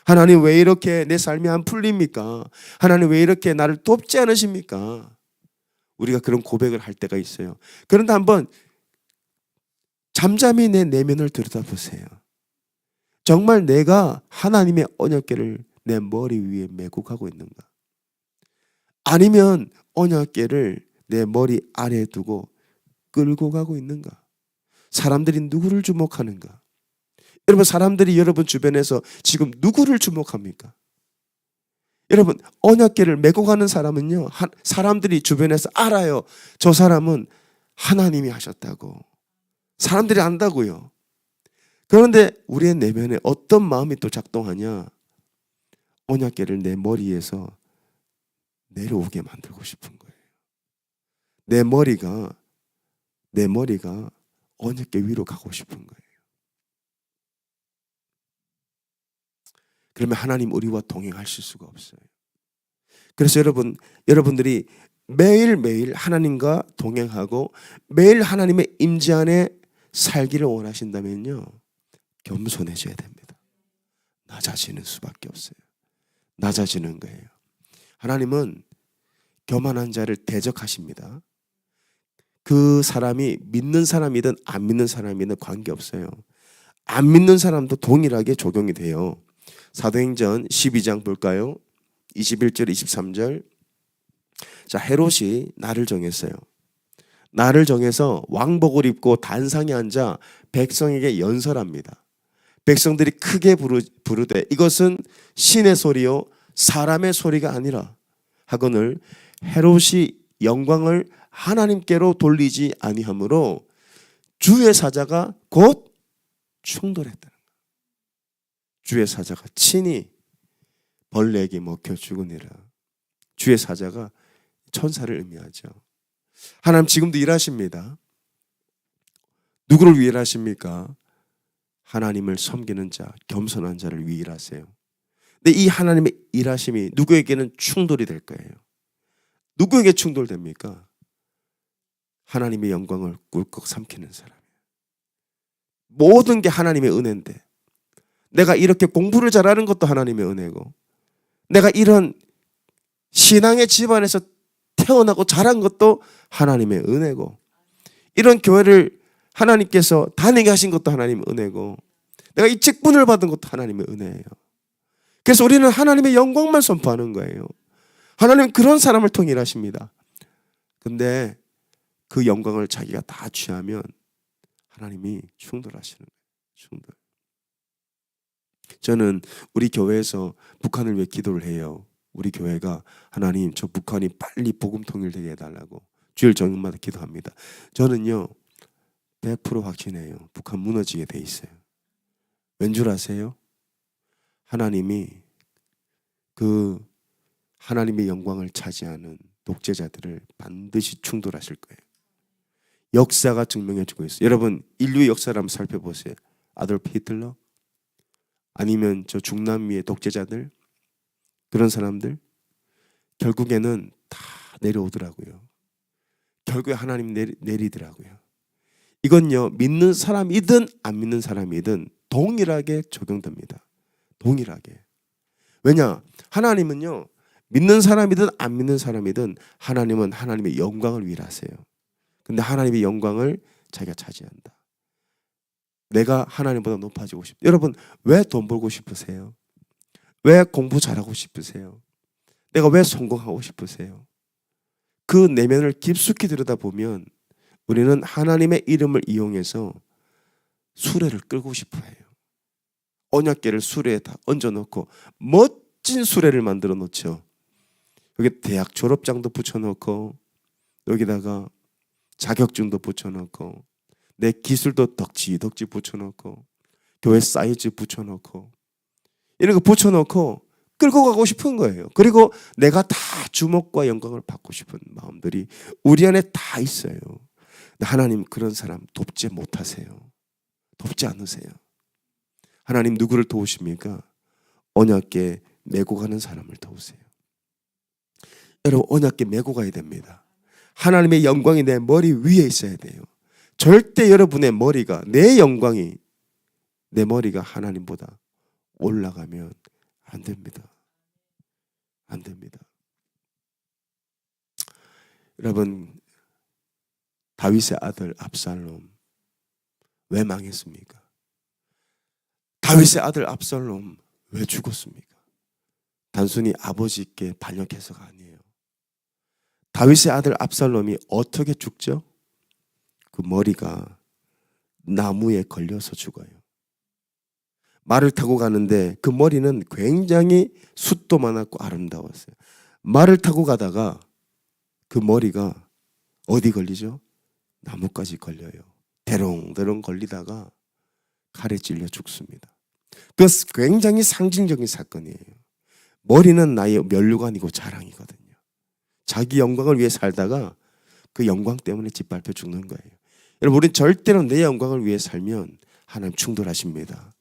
하나님 왜 이렇게 내 삶이 안 풀립니까? 하나님 왜 이렇게 나를 돕지 않으십니까? 우리가 그런 고백을 할 때가 있어요. 그런데 한번 잠잠히 내 내면을 들여다보세요. 정말 내가 하나님의 언약궤를 내 머리 위에 메고 가고 있는가? 아니면 언약궤를 내 머리 아래에 두고 끌고 가고 있는가? 사람들이 누구를 주목하는가? 여러분, 사람들이 여러분 주변에서 지금 누구를 주목합니까? 여러분, 언약궤를 메고 가는 사람은요, 사람들이 주변에서 알아요. 저 사람은 하나님이 하셨다고. 사람들이 안다고요. 그런데 우리의 내면에 어떤 마음이 또 작동하냐? 언약궤를 내 머리에서 내려오게 만들고 싶은 거예요. 내 머리가 언약궤 위로 가고 싶은 거예요. 그러면 하나님 우리와 동행하실 수가 없어요. 그래서 여러분들이 매일매일 하나님과 동행하고 매일 하나님의 임재 안에 살기를 원하신다면요, 겸손해져야 됩니다. 낮아지는 수밖에 없어요. 낮아지는 거예요. 하나님은 교만한 자를 대적하십니다. 그 사람이 믿는 사람이든 안 믿는 사람이든 관계없어요. 안 믿는 사람도 동일하게 적용이 돼요. 사도행전 12장 볼까요? 21절 23절. 자, 헤롯이 날을 정했어요. 날을 정해서 왕복을 입고 단상에 앉아 백성에게 연설합니다. 백성들이 크게 부르되 이것은 신의 소리요 사람의 소리가 아니라 하거늘 헤롯이 영광을 하나님께로 돌리지 아니하므로 주의 사자가 곧 충돌했다는 거예요. 주의 사자가 친히 벌레에게 먹혀 죽으니라. 주의 사자가 천사를 의미하죠. 하나님 지금도 일하십니다. 누구를 위해 일하십니까? 하나님을 섬기는 자, 겸손한 자를 위해 일하세요. 근데 이 하나님의 일하심이 누구에게는 충돌이 될 거예요. 누구에게 충돌됩니까? 하나님의 영광을 꿀꺽 삼키는 사람이에요. 모든 게 하나님의 은혜인데 내가 이렇게 공부를 잘하는 것도 하나님의 은혜고 내가 이런 신앙의 집안에서 태어나고 자란 것도 하나님의 은혜고 이런 교회를 하나님께서 다니게 하신 것도 하나님의 은혜고 내가 이 직분을 받은 것도 하나님의 은혜예요. 그래서 우리는 하나님의 영광만 선포하는 거예요. 하나님은 그런 사람을 통해 일하십니다. 근데 그 영광을 자기가 다 취하면 하나님이 충돌하시는 거예요. 충돌. 저는 우리 교회에서 북한을 위해 기도를 해요. 우리 교회가 하나님 저 북한이 빨리 복음 통일되게 해달라고 주일 저녁마다 기도합니다. 저는요 100% 확신해요. 북한 무너지게 돼 있어요. 왠 줄 아세요? 하나님이 그 하나님의 영광을 차지하는 독재자들을 반드시 충돌하실 거예요. 역사가 증명해주고 있어요. 여러분 인류의 역사를 한번 살펴보세요. 아돌프 히틀러 아니면 저 중남미의 독재자들 그런 사람들 결국에는 다 내려오더라고요. 결국에 하나님 내리더라고요. 이건요 믿는 사람이든 안 믿는 사람이든 동일하게 적용됩니다. 동일하게. 왜냐? 하나님은요 믿는 사람이든 안 믿는 사람이든 하나님은 하나님의 영광을 위해 하세요. 근데 하나님의 영광을 자기가 차지한다. 내가 하나님보다 높아지고 싶다. 여러분 왜 돈 벌고 싶으세요? 왜 공부 잘하고 싶으세요? 내가 왜 성공하고 싶으세요? 그 내면을 깊숙이 들여다보면 우리는 하나님의 이름을 이용해서 수레를 끌고 싶어 해요. 언약궤를 수레에 다 얹어놓고 멋진 수레를 만들어 놓죠. 여기 대학 졸업장도 붙여놓고 여기다가 자격증도 붙여놓고 내 기술도 덕지 붙여놓고 교회 사이즈 붙여놓고 이런 거 붙여놓고 끌고 가고 싶은 거예요. 그리고 내가 다 주목과 영광을 받고 싶은 마음들이 우리 안에 다 있어요. 근데 하나님 그런 사람 돕지 못하세요. 돕지 않으세요. 하나님 누구를 도우십니까? 언약궤 메고 가는 사람을 도우세요. 여러분 언약궤 메고 가야 됩니다. 하나님의 영광이 내 머리 위에 있어야 돼요. 절대 여러분의 머리가 내 영광이 내 머리가 하나님보다 올라가면 안 됩니다. 안 됩니다. 여러분 다윗의 아들 압살롬 왜 망했습니까? 다윗의 아들 압살롬 왜 죽었습니까? 단순히 아버지께 반역해서가 아니에요. 다윗의 아들 압살롬이 어떻게 죽죠? 그 머리가 나무에 걸려서 죽어요. 말을 타고 가는데 그 머리는 굉장히 숱도 많았고 아름다웠어요. 말을 타고 가다가 그 머리가 어디 걸리죠? 나무까지 걸려요. 대롱대롱 걸리다가 칼에 찔려 죽습니다. 그 굉장히 상징적인 사건이에요. 머리는 나의 면류관이고 자랑이거든요. 자기 영광을 위해 살다가 그 영광 때문에 짓밟혀 죽는 거예요. 여러분 우리는 절대로 내 영광을 위해 살면 하나님 충돌하십니다.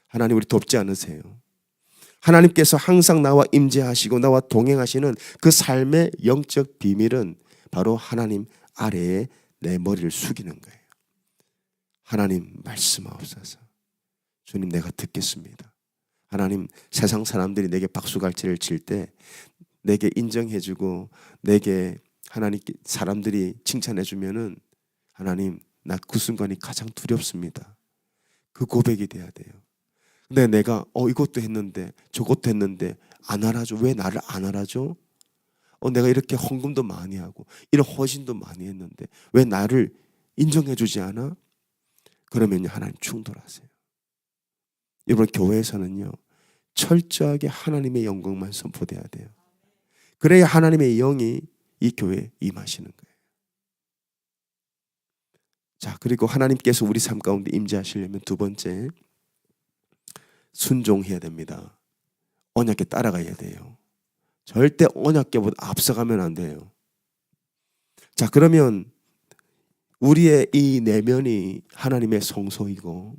하나님 우리 돕지 않으세요. 하나님께서 항상 나와 임재하시고 나와 동행하시는 그 삶의 영적 비밀은 바로 하나님 아래에 내 머리를 숙이는 거예요. 하나님 말씀하옵소서. 주님 내가 듣겠습니다. 하나님 세상 사람들이 내게 박수갈채를 칠 때 내게 인정해주고 내게 하나님 사람들이 칭찬해주면은 하나님 나 그 순간이 가장 두렵습니다. 그 고백이 돼야 돼요. 근데 내가 이것도 했는데 저것도 했는데 안 알아줘. 왜 나를 안 알아줘? 내가 이렇게 헌금도 많이 하고 이런 헌신도 많이 했는데 왜 나를 인정해 주지 않아? 그러면요, 하나님 충돌하세요. 여러분, 교회에서는요 철저하게 하나님의 영광만 선포돼야 돼요. 그래야 하나님의 영이 이 교회에 임하시는 거예요. 자, 그리고 하나님께서 우리 삶 가운데 임재하시려면 두 번째, 순종해야 됩니다. 언약궤 따라가야 돼요. 절대 언약궤보다 앞서가면 안 돼요. 자, 그러면 우리의 이 내면이 하나님의 성소이고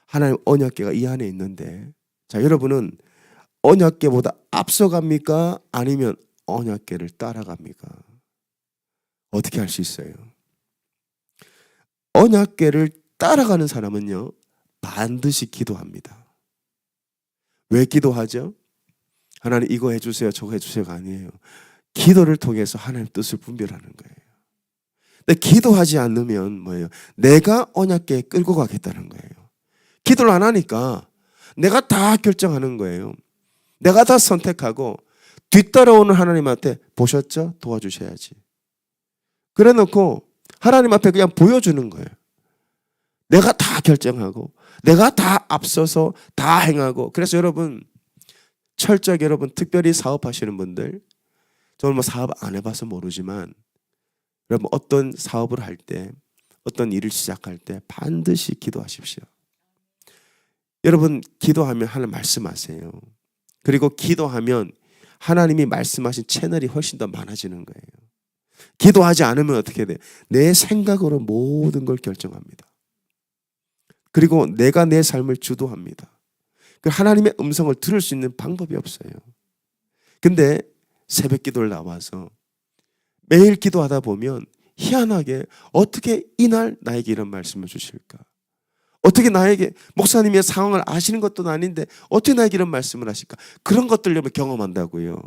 하나님 언약궤가 이 안에 있는데, 자, 여러분은 언약궤보다 앞서갑니까? 아니면 언약궤를 따라갑니까? 어떻게 할 수 있어요? 언약궤를 따라가는 사람은요 반드시 기도합니다. 왜 기도하죠? 하나님 이거 해주세요 저거 해주세요가 아니에요. 기도를 통해서 하나님 뜻을 분별하는 거예요. 근데 기도하지 않으면 뭐예요? 내가 언약궤에 끌고 가겠다는 거예요. 기도를 안 하니까 내가 다 결정하는 거예요. 내가 다 선택하고 뒤따라오는 하나님한테 보셨죠? 도와주셔야지. 그래 놓고 하나님 앞에 그냥 보여주는 거예요. 내가 다 결정하고 내가 다 앞서서 다 행하고. 그래서 여러분, 철저하게 여러분 특별히 사업하시는 분들, 저는 뭐 사업 안 해봐서 모르지만 여러분 어떤 사업을 할 때, 어떤 일을 시작할 때 반드시 기도하십시오. 여러분 기도하면 하나님 말씀하세요. 그리고 기도하면 하나님이 말씀하신 채널이 훨씬 더 많아지는 거예요. 기도하지 않으면 어떻게 돼? 내 생각으로 모든 걸 결정합니다. 그리고 내가 내 삶을 주도합니다. 하나님의 음성을 들을 수 있는 방법이 없어요. 근데 새벽 기도를 나와서 매일 기도하다 보면 희한하게 어떻게 이날 나에게 이런 말씀을 주실까? 어떻게 나에게, 목사님의 상황을 아시는 것도 아닌데 어떻게 나에게 이런 말씀을 하실까? 그런 것들을 경험한다고요.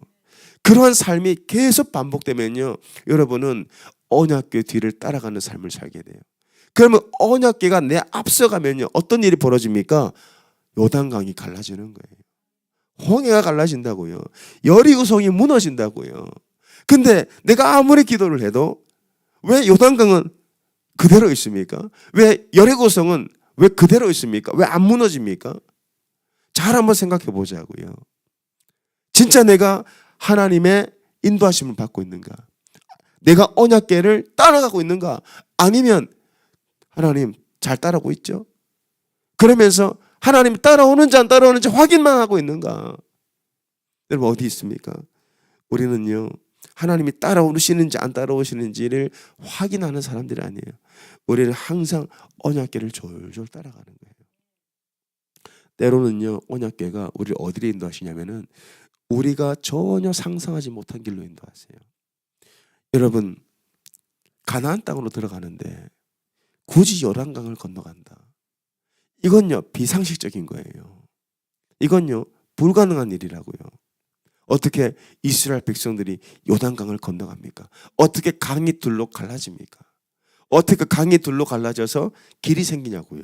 그러한 삶이 계속 반복되면요, 여러분은 언약궤 뒤를 따라가는 삶을 살게 돼요. 그러면 언약궤가 내 앞서가면요 어떤 일이 벌어집니까? 요단강이 갈라지는 거예요. 홍해가 갈라진다고요. 여리고성이 무너진다고요. 근데 내가 아무리 기도를 해도 왜 요단강은 그대로 있습니까? 왜 여리고성은 왜 그대로 있습니까? 왜 안 무너집니까? 잘 한번 생각해 보자고요. 진짜 내가 하나님의 인도하심을 받고 있는가? 내가 언약궤를 따라가고 있는가? 아니면 하나님 잘 따라오고 있죠? 그러면서 하나님 따라오는지 안 따라오는지 확인만 하고 있는가? 여러분 어디 있습니까? 우리는요 하나님이 따라오시는지 안 따라오시는지를 확인하는 사람들이 아니에요. 우리는 항상 언약궤를 졸졸 따라가는 거예요. 때로는요 언약궤가 우리를 어디로 인도하시냐면은 우리가 전혀 상상하지 못한 길로 인도하세요. 여러분 가나안 땅으로 들어가는데 굳이 요단강을 건너간다. 이건요 비상식적인 거예요. 이건요 불가능한 일이라고요. 어떻게 이스라엘 백성들이 요단강을 건너갑니까? 어떻게 강이 둘로 갈라집니까? 어떻게 강이 둘로 갈라져서 길이 생기냐고요.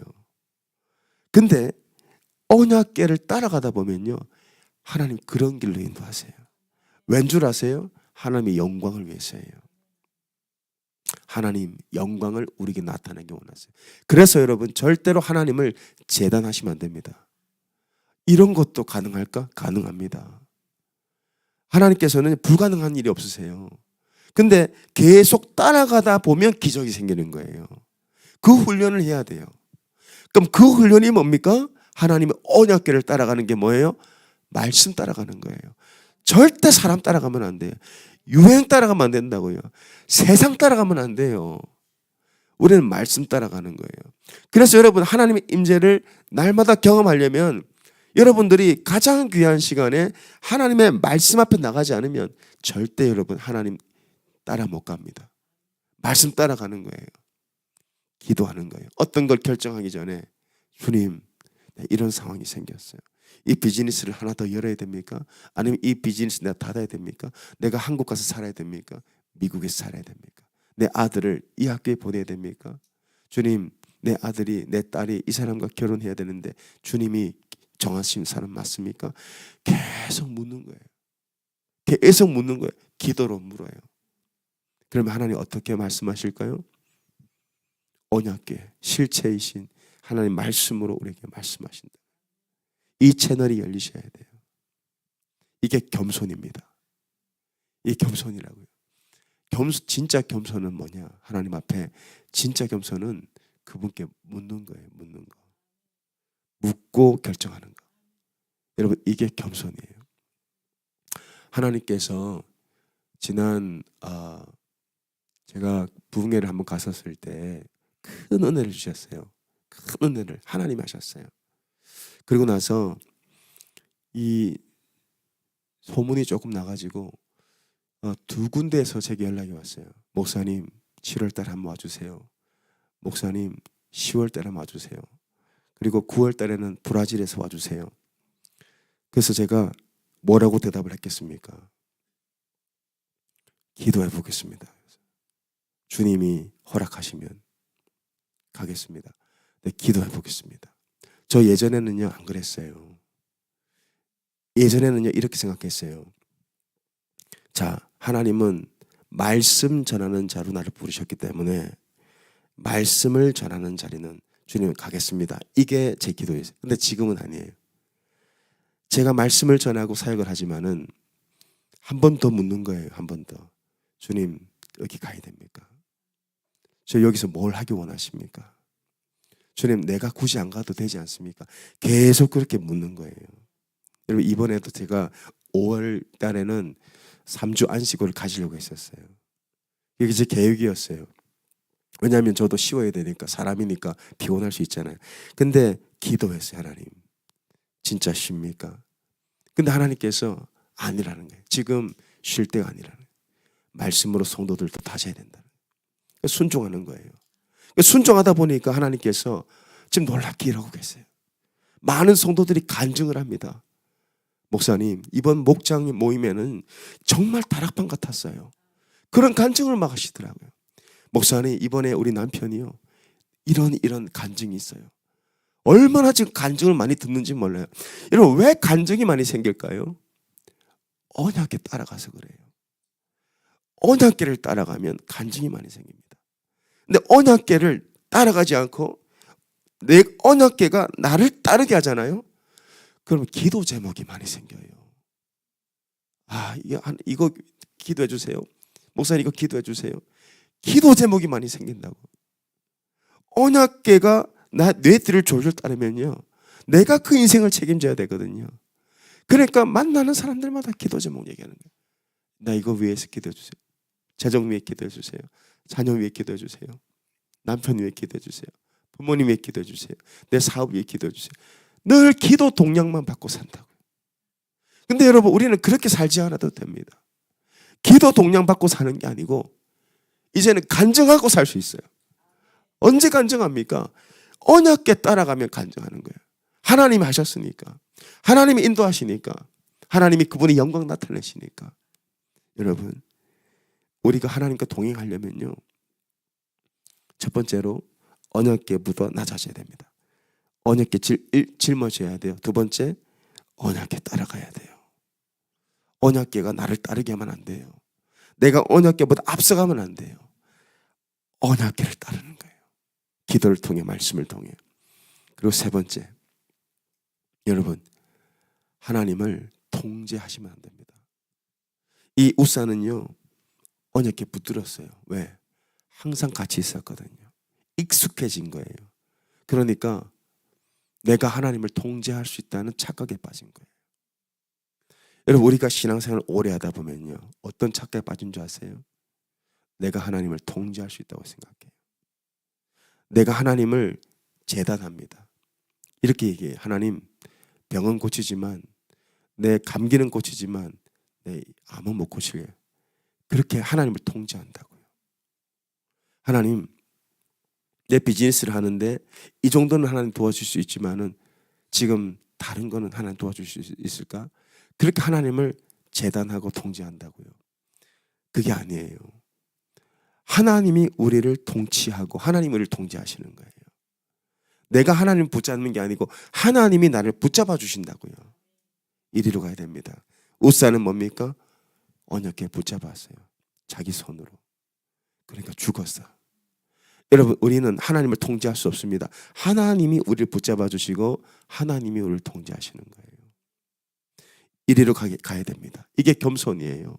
근데 언약궤를 따라가다 보면요 하나님 그런 길로 인도하세요. 왠 줄 아세요? 하나님의 영광을 위해서예요. 하나님 영광을 우리에게 나타내기 원하세요. 그래서 여러분 절대로 하나님을 재단하시면 안 됩니다. 이런 것도 가능할까? 가능합니다. 하나님께서는 불가능한 일이 없으세요. 근데 계속 따라가다 보면 기적이 생기는 거예요. 그 훈련을 해야 돼요. 그럼 그 훈련이 뭡니까? 하나님의 언약궤를 따라가는 게 뭐예요? 말씀 따라가는 거예요. 절대 사람 따라가면 안 돼요. 유행 따라가면 안 된다고요. 세상 따라가면 안 돼요. 우리는 말씀 따라가는 거예요. 그래서 여러분 하나님의 임재를 날마다 경험하려면 여러분들이 가장 귀한 시간에 하나님의 말씀 앞에 나가지 않으면 절대 여러분 하나님 따라 못 갑니다. 말씀 따라가는 거예요. 기도하는 거예요. 어떤 걸 결정하기 전에 주님 이런 상황이 생겼어요. 이 비즈니스를 하나 더 열어야 됩니까? 아니면 이 비즈니스 내가 닫아야 됩니까? 내가 한국 가서 살아야 됩니까? 미국에서 살아야 됩니까? 내 아들을 이 학교에 보내야 됩니까? 주님 내 아들이 내 딸이 이 사람과 결혼해야 되는데 주님이 정하신 사람 맞습니까? 계속 묻는 거예요. 계속 묻는 거예요. 기도로 물어요. 그러면 하나님 어떻게 말씀하실까요? 언약궤 실체이신 하나님 말씀으로 우리에게 말씀하신다. 이 채널이 열리셔야 돼요. 이게 겸손입니다. 이 겸손이라고요. 진짜 겸손은 뭐냐? 하나님 앞에 진짜 겸손은 그분께 묻는 거예요. 묻는 거. 묻고 결정하는 거. 여러분 이게 겸손이에요. 하나님께서 지난 제가 부흥회를 한번 갔었을 때 큰 은혜를 주셨어요. 큰 은혜를 하나님이 하셨어요. 그리고 나서 이 소문이 조금 나가지고 두 군데에서 제게 연락이 왔어요. 목사님 7월 달에 한번 와주세요. 목사님 10월 달에 한번 와주세요. 그리고 9월 달에는 브라질에서 와주세요. 그래서 제가 뭐라고 대답을 했겠습니까? 기도해 보겠습니다. 주님이 허락하시면 가겠습니다. 네, 기도해 보겠습니다. 저 예전에는요 안 그랬어요. 예전에는요 이렇게 생각했어요. 자, 하나님은 말씀 전하는 자로 나를 부르셨기 때문에 말씀을 전하는 자리는 주님 가겠습니다. 이게 제 기도였어요. 근데 지금은 아니에요. 제가 말씀을 전하고 사역을 하지만은 한 번 더 묻는 거예요. 한 번 더. 주님 여기 가야 됩니까? 저 여기서 뭘 하기 원하십니까? 주님 내가 굳이 안 가도 되지 않습니까? 계속 그렇게 묻는 거예요. 여러분 이번에도 제가 5월 달에는 3주 안식을 가지려고 했었어요. 이게 제 계획이었어요. 왜냐하면 저도 쉬어야 되니까 사람이니까 피곤할 수 있잖아요. 근데 기도했어요. 하나님 진짜 쉽니까? 근데 하나님께서 아니라는 거예요. 지금 쉴 때가 아니라는 거예요. 말씀으로 성도들도 다져야 된다는 거예요. 순종하는 거예요. 순종하다 보니까 하나님께서 지금 놀랍게 일하고 계세요. 많은 성도들이 간증을 합니다. 목사님 이번 목장 모임에는 정말 다락방 같았어요. 그런 간증을 막 하시더라고요. 목사님 이번에 우리 남편이요 이런 간증이 있어요. 얼마나 지금 간증을 많이 듣는지 몰라요. 여러분 왜 간증이 많이 생길까요? 언약궤 따라가서 그래요. 언약궤를 따라가면 간증이 많이 생깁니다. 근데 언약궤를 따라가지 않고 내 언약궤가 나를 따르게 하잖아요. 그러면 기도 제목이 많이 생겨요. 이거 기도해 주세요. 목사님 이거 기도해 주세요. 기도 제목이 많이 생긴다고. 언약궤가 내 뒤를 졸졸 따르면요. 내가 그 인생을 책임져야 되거든요. 그러니까 만나는 사람들마다 기도 제목 얘기하는 거예요. 나 이거 위해서 기도해 주세요. 재정 위해 기도해 주세요. 자녀 위해 기도해 주세요. 남편 위해 기도해 주세요. 부모님 위해 기도해 주세요. 내 사업 위해 기도해 주세요. 늘 기도 동력만 받고 산다고요. 근데 여러분 우리는 그렇게 살지 않아도 됩니다. 기도 동력 받고 사는 게 아니고 이제는 간증하고 살 수 있어요. 언제 간증합니까? 언약궤 따라가면 간증하는 거예요. 하나님이 하셨으니까. 하나님이 인도하시니까. 하나님이 그분의 영광 나타내시니까. 여러분 우리가 하나님과 동행하려면요. 첫 번째로 언약궤 묻어 낮아져야 됩니다. 언약궤 짊어져야 돼요. 두 번째 언약궤 따라가야 돼요. 언약궤가 나를 따르게 하면 안 돼요. 내가 언약궤보다 앞서가면 안 돼요. 언약궤를 따르는 거예요. 기도를 통해 말씀을 통해. 그리고 세 번째 여러분 하나님을 통제하시면 안 됩니다. 이 우사는요 언약궤 붙들었어요. 왜? 항상 같이 있었거든요. 익숙해진 거예요. 그러니까 내가 하나님을 통제할 수 있다는 착각에 빠진 거예요. 여러분 우리가 신앙생활을 오래 하다 보면요 어떤 착각에 빠진 줄 아세요? 내가 하나님을 통제할 수 있다고 생각해요. 내가 하나님을 재단합니다. 이렇게 얘기해요. 하나님 병은 고치지만 내 감기는 고치지만 내 암은 못 고치게. 그렇게 하나님을 통제한다고요. 하나님 내 비즈니스를 하는데 이 정도는 하나님 도와줄 수 있지만은 지금 다른 거는 하나님 도와줄 수 있을까? 그렇게 하나님을 재단하고 통제한다고요. 그게 아니에요. 하나님이 우리를 통치하고 하나님이 우리를 통제하시는 거예요. 내가 하나님을 붙잡는 게 아니고 하나님이 나를 붙잡아 주신다고요. 이리로 가야 됩니다. 우사는 뭡니까? 언약궤 붙잡았어요. 자기 손으로. 그러니까 죽었어. 여러분, 우리는 하나님을 통제할 수 없습니다. 하나님이 우리를 붙잡아 주시고 하나님이 우리를 통제하시는 거예요. 이리로 가야 됩니다. 이게 겸손이에요.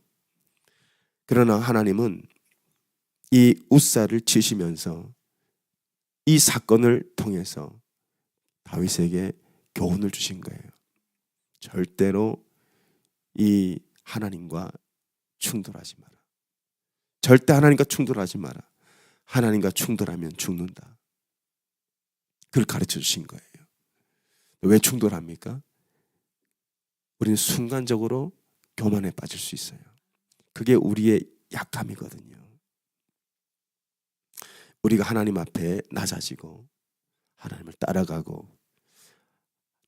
그러나 하나님은 이 우사를 치시면서 이 사건을 통해서 다윗에게 교훈을 주신 거예요. 절대로 이 하나님과 충돌하지 마라. 절대 하나님과 충돌하지 마라. 하나님과 충돌하면 죽는다. 그걸 가르쳐 주신 거예요. 왜 충돌합니까? 우리는 순간적으로 교만에 빠질 수 있어요. 그게 우리의 약함이거든요. 우리가 하나님 앞에 낮아지고 하나님을 따라가고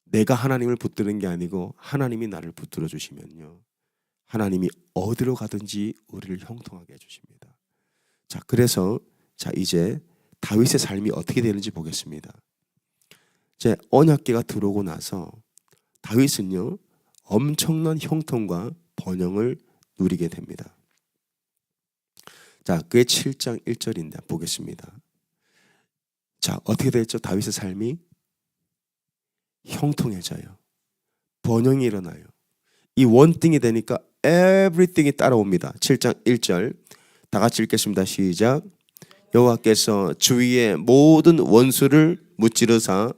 내가 하나님을 붙드는 게 아니고 하나님이 나를 붙들어 주시면요, 하나님이 어디로 가든지 우리를 형통하게 해주십니다. 자, 그래서 이제 다윗의 삶이 어떻게 되는지 보겠습니다. 이제 언약궤가 들어오고 나서 다윗은요, 엄청난 형통과 번영을 누리게 됩니다. 자, 그게 7장 1절인데 보겠습니다. 자, 어떻게 됐죠? 다윗의 삶이 형통해져요. 번영이 일어나요. 이 원띵이 되니까 everything이 따라옵니다. 7장 1절 다 같이 읽겠습니다. 시작. 여호와께서 주위의 모든 원수를 무찌르사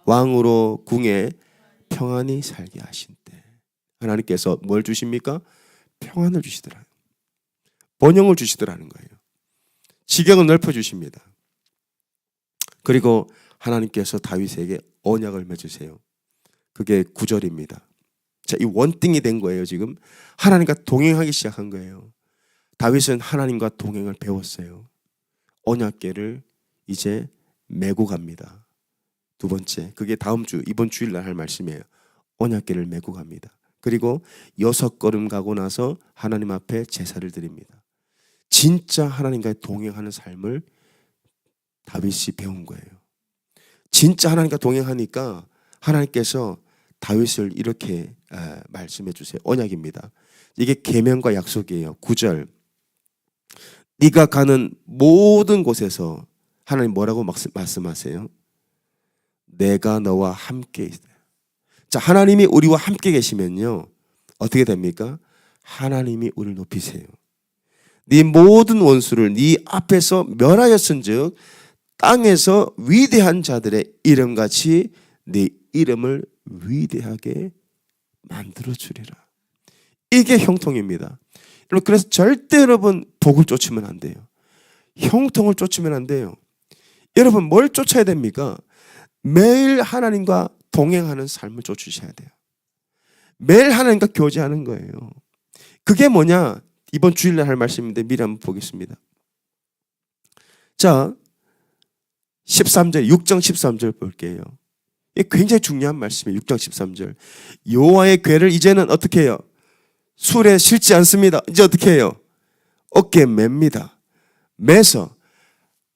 왕으로 궁에 평안히 살게 하신 때, 하나님께서 뭘 주십니까? 평안을 주시더라. 번영을 주시더라는 거예요. 지경을 넓혀주십니다. 그리고 하나님께서 다윗에게 언약을 맺으세요. 그게 9절입니다. 자, 이 원띵이 된 거예요. 지금 하나님과 동행하기 시작한 거예요. 다윗은 하나님과 동행을 배웠어요. 언약궤를 이제 메고 갑니다. 두 번째, 그게 다음 주 이번 주일날 할 말씀이에요. 언약궤를 메고 갑니다. 그리고 6걸음 가고 나서 하나님 앞에 제사를 드립니다. 진짜 하나님과 동행하는 삶을 다윗이 배운 거예요. 진짜 하나님과 동행하니까 하나님께서 다윗을 이렇게 말씀해 주세요. 언약입니다. 이게 계명과 약속이에요. 9절. 네가 가는 모든 곳에서 하나님 뭐라고 말씀하세요? 내가 너와 함께 있다. 자, 하나님이 우리와 함께 계시면요, 어떻게 됩니까? 하나님이 우리를 높이세요. 네 모든 원수를 네 앞에서 멸하였은즉 땅에서 위대한 자들의 이름같이 네 이름을 위대하게 만들어 주리라. 이게 형통입니다. 여러분, 그래서 절대 여러분 복을 쫓으면 안 돼요. 형통을 쫓으면 안 돼요. 여러분, 뭘 쫓아야 됩니까? 매일 하나님과 동행하는 삶을 쫓으셔야 돼요. 매일 하나님과 교제하는 거예요. 그게 뭐냐? 이번 주일날 할 말씀인데 미리 한번 보겠습니다. 자, 13절, 6장 13절 볼게요. 이게 굉장히 중요한 말씀이에요. 6장 13절. 여호와의 궤를 이제는 어떻게 해요? 술에 실지 않습니다. 이제 어떻게 해요? 어깨에 맵니다. 매서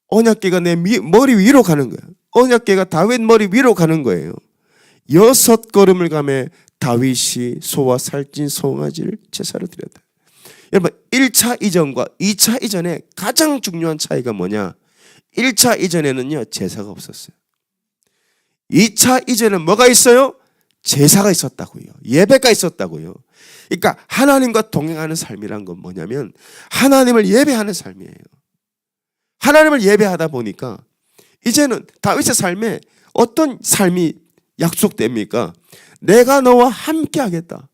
언약궤가 내 머리 위로 가는 거예요. 언약궤가 다윗 머리 위로 가는 거예요. 6걸음을 가며 다윗이 소와 살찐 송아지를 제사로 드렸다. 여러분, 1차 이전과 2차 이전의 가장 중요한 차이가 뭐냐? 1차 이전에는요, 제사가 없었어요. 2차 이전에는 뭐가 있어요? 제사가 있었다고요. 예배가 있었다고요. 그러니까 하나님과 동행하는 삶이란 건 뭐냐면 하나님을 예배하는 삶이에요. 하나님을 예배하다 보니까 이제는 다윗의 삶에 어떤 삶이 약속됩니까? 내가 너와 함께 하겠다.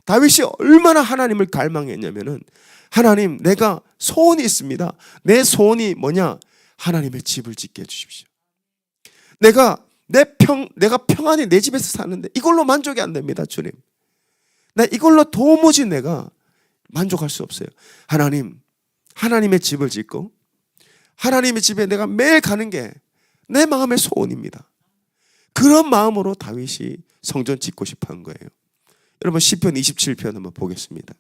다윗이 얼마나 하나님을 갈망했냐면은, 하나님, 내가 소원이 있습니다. 내 소원이 뭐냐? 하나님의 집을 짓게 해주십시오. 내가 평안히 내 집에서 사는데 이걸로 만족이 안 됩니다, 주님. 나 이걸로 도무지 내가 만족할 수 없어요. 하나님, 하나님의 집을 짓고 하나님의 집에 내가 매일 가는 게 내 마음의 소원입니다. 그런 마음으로 다윗이 성전 짓고 싶어 한 거예요. 여러분, 시편 27편 한번 보겠습니다.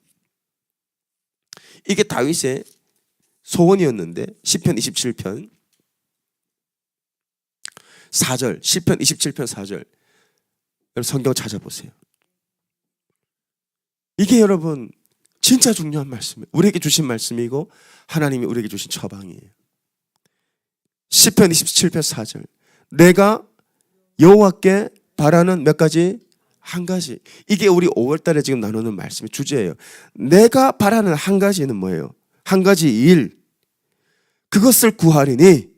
이게 다윗의 소원이었는데, 시편 27편 4절, 시편 27편 4절. 여러분 성경 찾아보세요. 이게 여러분 진짜 중요한 말씀이에요. 우리에게 주신 말씀이고 하나님이 우리에게 주신 처방이에요. 시편 27편 4절. 내가 여호와께 바라는 몇 가지? 한 가지. 이게 우리 5월 달에 지금 나누는 말씀의 주제예요. 내가 바라는 한 가지는 뭐예요? 한 가지 일. 그것을 구하리니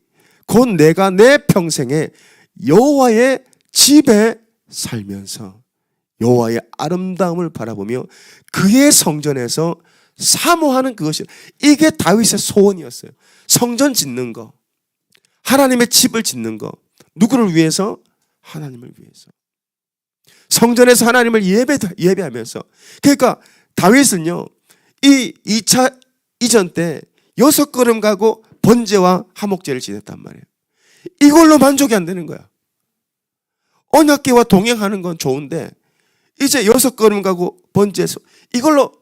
곧 내가 내 평생에 여호와의 집에 살면서 여호와의 아름다움을 바라보며 그의 성전에서 사모하는 그것이, 이게 다윗의 소원이었어요. 성전 짓는 거, 하나님의 집을 짓는 거. 누구를 위해서? 하나님을 위해서. 성전에서 하나님을 예배하면서. 그러니까 다윗은요, 이 2차 이전 때 6걸음 가고 번제와 화목제를 지냈단 말이에요. 이걸로 만족이 안 되는 거야. 언약궤와 동행하는 건 좋은데 이제 6걸음 가고 번제에서 이걸로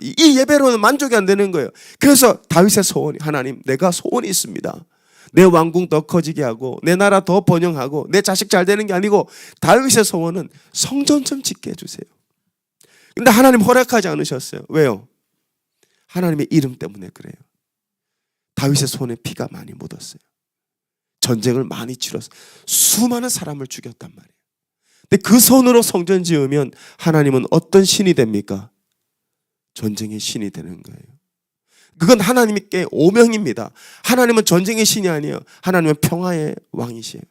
이 예배로는 만족이 안 되는 거예요. 그래서 다윗의 소원이, 하나님, 내가 소원이 있습니다. 내 왕궁 더 커지게 하고 내 나라 더 번영하고 내 자식 잘 되는 게 아니고 다윗의 소원은 성전 좀 짓게 해주세요. 근데 하나님 허락하지 않으셨어요. 왜요? 하나님의 이름 때문에 그래요. 다윗의 손에 피가 많이 묻었어요. 전쟁을 많이 치러서 수많은 사람을 죽였단 말이에요. 근데 그 손으로 성전 지으면 하나님은 어떤 신이 됩니까? 전쟁의 신이 되는 거예요. 그건 하나님께 오명입니다. 하나님은 전쟁의 신이 아니에요. 하나님은 평화의 왕이시에요.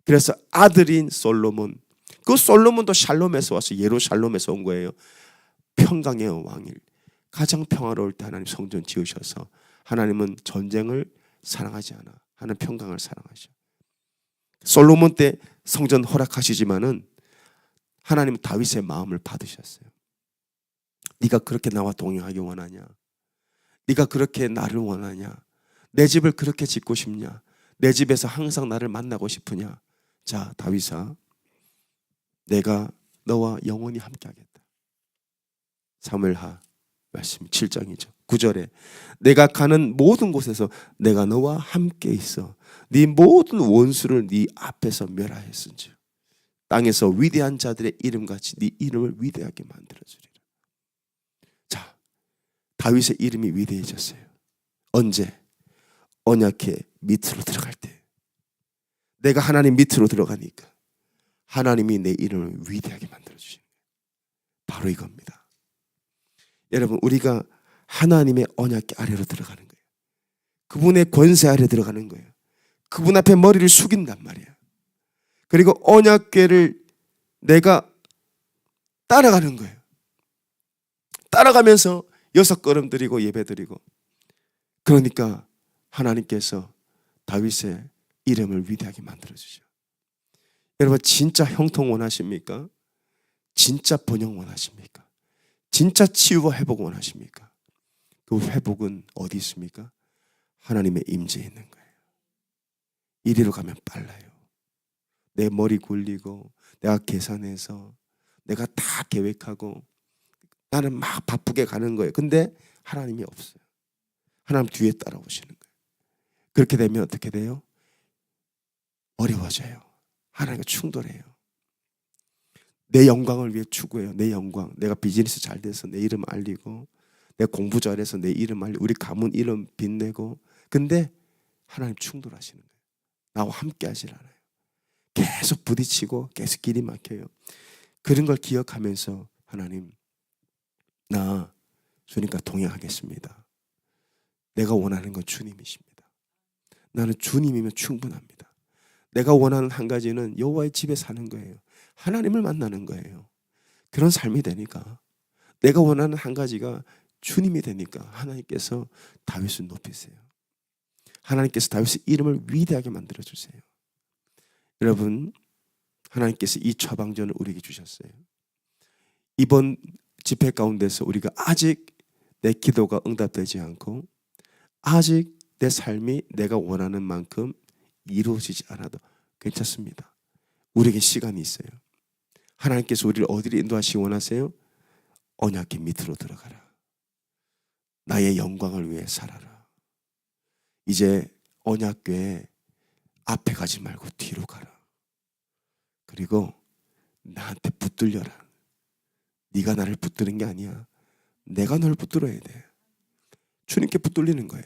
그래서 아들인 솔로몬, 그 솔로몬도 샬롬에서 와서 예루살렘에서 온 거예요. 평강의 왕일, 가장 평화로울 때 하나님 성전 지으셔서 하나님은 전쟁을 사랑하지 않아. 하나님 평강을 사랑하셔. 솔로몬 때 성전 허락하시지만은 하나님은 다윗의 마음을 받으셨어요. 네가 그렇게 나와 동행하기 원하냐? 네가 그렇게 나를 원하냐? 내 집을 그렇게 짓고 싶냐? 내 집에서 항상 나를 만나고 싶으냐? 자, 다윗아, 내가 너와 영원히 함께하겠다. 사무엘하 말씀 7장이죠. 9절에 내가 가는 모든 곳에서 내가 너와 함께 있어 네 모든 원수를 네 앞에서 멸하였은지 땅에서 위대한 자들의 이름같이 네 이름을 위대하게 만들어주리라. 자, 다윗의 이름이 위대해졌어요. 언제? 언약궤 밑으로 들어갈 때. 내가 하나님 밑으로 들어가니까 하나님이 내 이름을 위대하게 만들어주시는 거예요. 바로 이겁니다. 여러분, 우리가 하나님의 언약궤 아래로 들어가는 거예요. 그분의 권세 아래 들어가는 거예요. 그분 앞에 머리를 숙인단 말이에요. 그리고 언약궤를 내가 따라가는 거예요. 따라가면서 6걸음 드리고 예배 드리고. 그러니까 하나님께서 다윗의 이름을 위대하게 만들어주죠. 여러분, 진짜 형통 원하십니까? 진짜 번영 원하십니까? 진짜 치유와 회복 원하십니까? 그 회복은 어디 있습니까? 하나님의 임재에 있는 거예요. 이리로 가면 빨라요. 내 머리 굴리고 내가 계산해서 내가 다 계획하고 나는 막 바쁘게 가는 거예요. 근데 하나님이 없어요. 하나님 뒤에 따라오시는 거예요. 그렇게 되면 어떻게 돼요? 어려워져요. 하나님과 충돌해요. 내 영광을 위해 추구해요. 내 영광. 내가 비즈니스 잘 돼서 내 이름 알리고 내가 공부 잘해서 내 이름 알리고 우리 가문 이름 빛내고. 근데 하나님 충돌하시는 거예요. 나와 함께 하질 않아요. 계속 부딪히고 계속 길이 막혀요. 그런 걸 기억하면서 하나님, 나 주님과 동행하겠습니다. 내가 원하는 건 주님이십니다. 나는 주님이면 충분합니다. 내가 원하는 한 가지는 여호와의 집에 사는 거예요. 하나님을 만나는 거예요. 그런 삶이 되니까 내가 원하는 한 가지가 주님이 되니까 하나님께서 다윗을 높이세요. 하나님께서 다윗의 이름을 위대하게 만들어주세요. 여러분, 하나님께서 이 처방전을 우리에게 주셨어요. 이번 집회 가운데서 우리가 아직 내 기도가 응답되지 않고 아직 내 삶이 내가 원하는 만큼 이루어지지 않아도 괜찮습니다. 우리에게 시간이 있어요. 하나님께서 우리를 어디로 인도하시기 원하세요? 언약궤 밑으로 들어가라. 나의 영광을 위해 살아라. 이제 언약궤 앞에 가지 말고 뒤로 가라. 그리고 나한테 붙들려라. 네가 나를 붙드는 게 아니야. 내가 너를 붙들어야 돼. 주님께 붙들리는 거예요.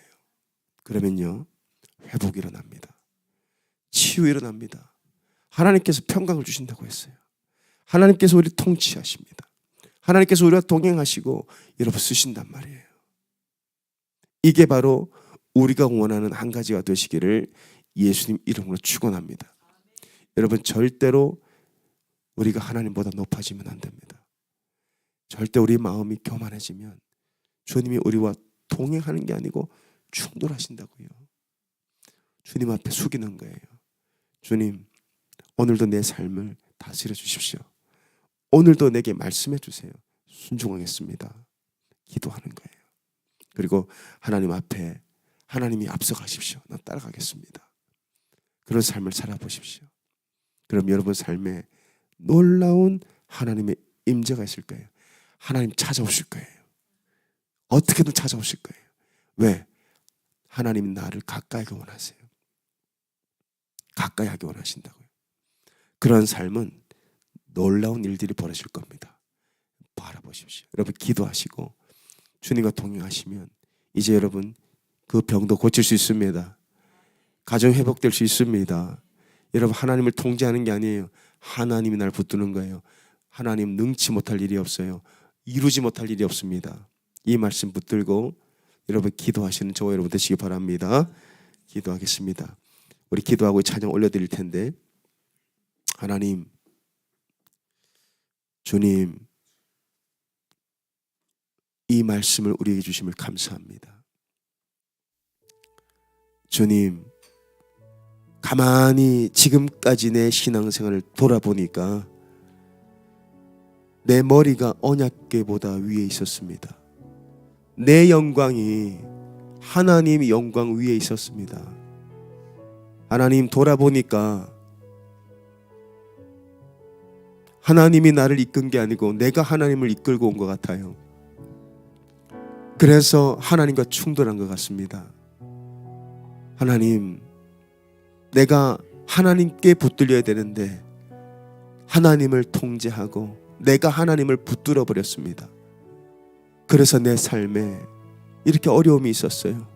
그러면요, 회복이 일어납니다. 치유 일어납니다. 하나님께서 평강을 주신다고 했어요. 하나님께서 우리 통치하십니다. 하나님께서 우리와 동행하시고 여러분 쓰신단 말이에요. 이게 바로 우리가 원하는 한 가지가 되시기를 예수님 이름으로 축원합니다. 여러분, 절대로 우리가 하나님보다 높아지면 안 됩니다. 절대 우리 마음이 교만해지면 주님이 우리와 동행하는 게 아니고 충돌하신다고요. 주님 앞에 숙이는 거예요. 주님, 오늘도 내 삶을 다스려 주십시오. 오늘도 내게 말씀해 주세요. 순종하겠습니다. 기도하는 거예요. 그리고 하나님 앞에 하나님이 앞서가십시오. 난 따라가겠습니다. 그런 삶을 살아보십시오. 그럼 여러분 삶에 놀라운 하나님의 임재가 있을 거예요. 하나님 찾아오실 거예요. 어떻게든 찾아오실 거예요. 왜? 하나님이 나를 가까이 하기 원하세요. 가까이 하기 원하신다고요. 그런 삶은 놀라운 일들이 벌어질 겁니다. 바라보십시오. 여러분 기도하시고 주님과 동행하시면 이제 여러분 그 병도 고칠 수 있습니다. 가정 회복될 수 있습니다. 여러분 하나님을 통제하는 게 아니에요. 하나님이 날 붙드는 거예요. 하나님 능치 못할 일이 없어요. 이루지 못할 일이 없습니다. 이 말씀 붙들고 여러분 기도하시는 저와 여러분 되시기 바랍니다. 기도하겠습니다. 우리 기도하고 찬양 올려드릴 텐데, 하나님, 주님, 이 말씀을 우리에게 주심을 감사합니다. 주님, 가만히 지금까지 내 신앙생활을 돌아보니까 내 머리가 언약궤보다 위에 있었습니다. 내 영광이 하나님 영광 위에 있었습니다. 하나님, 돌아보니까 하나님이 나를 이끈 게 아니고 내가 하나님을 이끌고 온 것 같아요. 그래서 하나님과 충돌한 것 같습니다. 하나님, 내가 하나님께 붙들려야 되는데 하나님을 통제하고 내가 하나님을 붙들어 버렸습니다. 그래서 내 삶에 이렇게 어려움이 있었어요.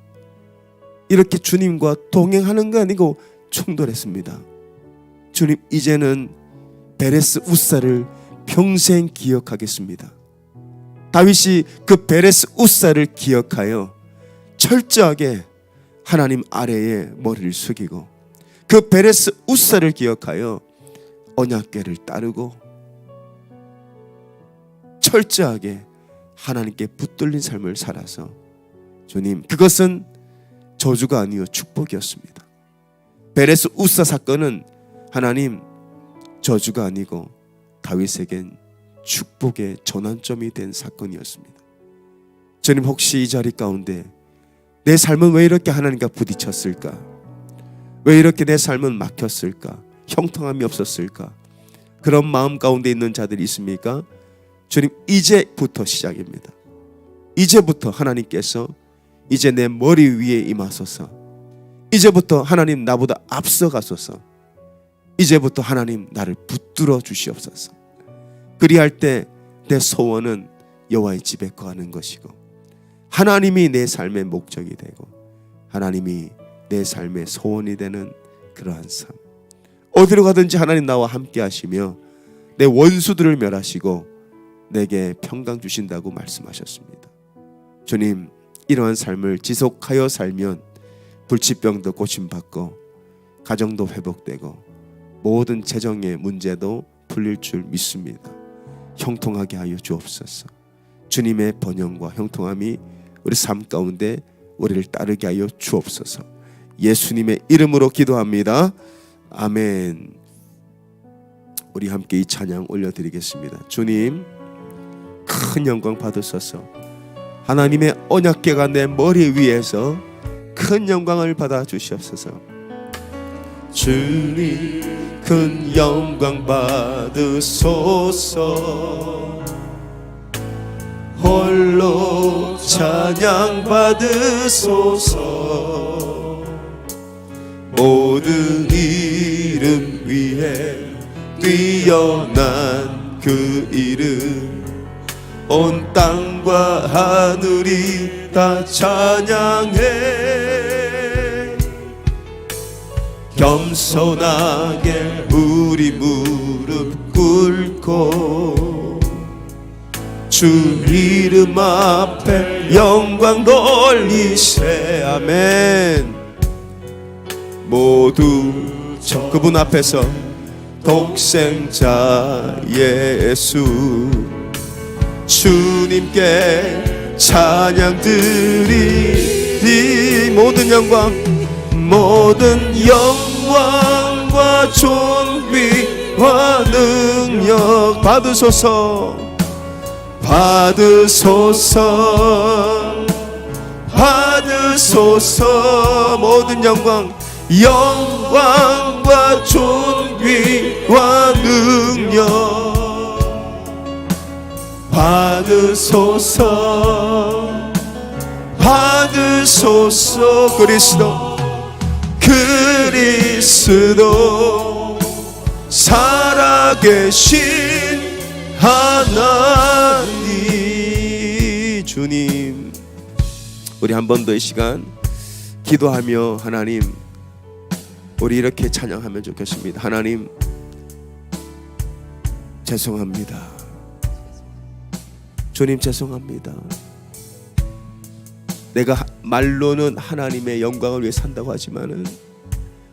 이렇게 주님과 동행하는 거 아니고 충돌했습니다. 주님, 이제는 베레스 우사를 평생 기억하겠습니다. 다윗이 그 베레스 우사를 기억하여 철저하게 하나님 아래에 머리를 숙이고 그 베레스 우사를 기억하여 언약궤를 따르고 철저하게 하나님께 붙들린 삶을 살아서, 주님, 그것은 저주가 아니요 축복이었습니다. 베레스 우사 사건은 하나님 저주가 아니고 다윗에겐 축복의 전환점이 된 사건이었습니다. 주님, 혹시 이 자리 가운데 내 삶은 왜 이렇게 하나님과 부딪혔을까? 왜 이렇게 내 삶은 막혔을까? 형통함이 없었을까? 그런 마음 가운데 있는 자들이 있습니까? 주님, 이제부터 시작입니다. 이제부터 하나님께서 이제 내 머리 위에 임하소서. 이제부터 하나님 나보다 앞서가소서. 이제부터 하나님 나를 붙들어 주시옵소서. 그리할 때 내 소원은 여호와의 집에 거하는 것이고 하나님이 내 삶의 목적이 되고 하나님이 내 삶의 소원이 되는 그러한 삶. 어디로 가든지 하나님 나와 함께 하시며 내 원수들을 멸하시고 내게 평강 주신다고 말씀하셨습니다. 주님, 이러한 삶을 지속하여 살면 불치병도 고침받고 가정도 회복되고 모든 재정의 문제도 풀릴 줄 믿습니다. 형통하게 하여 주옵소서. 주님의 번영과 형통함이 우리 삶 가운데 우리를 따르게 하여 주옵소서. 예수님의 이름으로 기도합니다. 아멘. 우리 함께 이 찬양 올려드리겠습니다. 주님, 큰 영광 받으소서. 하나님의 언약궤가 내 머리 위에서 큰 영광을 받아 주시옵소서. 주님, 큰 영광 받으소서. 홀로 찬양 받으소서. 모든 이름 위에 뛰어난 그 이름 온 땅과 하늘이 다 찬양해. 겸손하게 우리 무릎 꿇고 주 이름 앞에 영광 돌리세. 아멘. 모두 그분 앞에서 독생자 예수 주님께 찬양 드리리. 모든 영광과 존귀와 능력 받으소서. 모든 영광과 존귀와 능력 받으소서. 그리스도 살아계신 하나님. 주님, 우리 한 번 더 이 시간 기도하며 하나님 우리 이렇게 찬양하면 좋겠습니다. 하나님 죄송합니다. 주님 죄송합니다. 내가 말로는 하나님의 영광을 위해 산다고 하지만은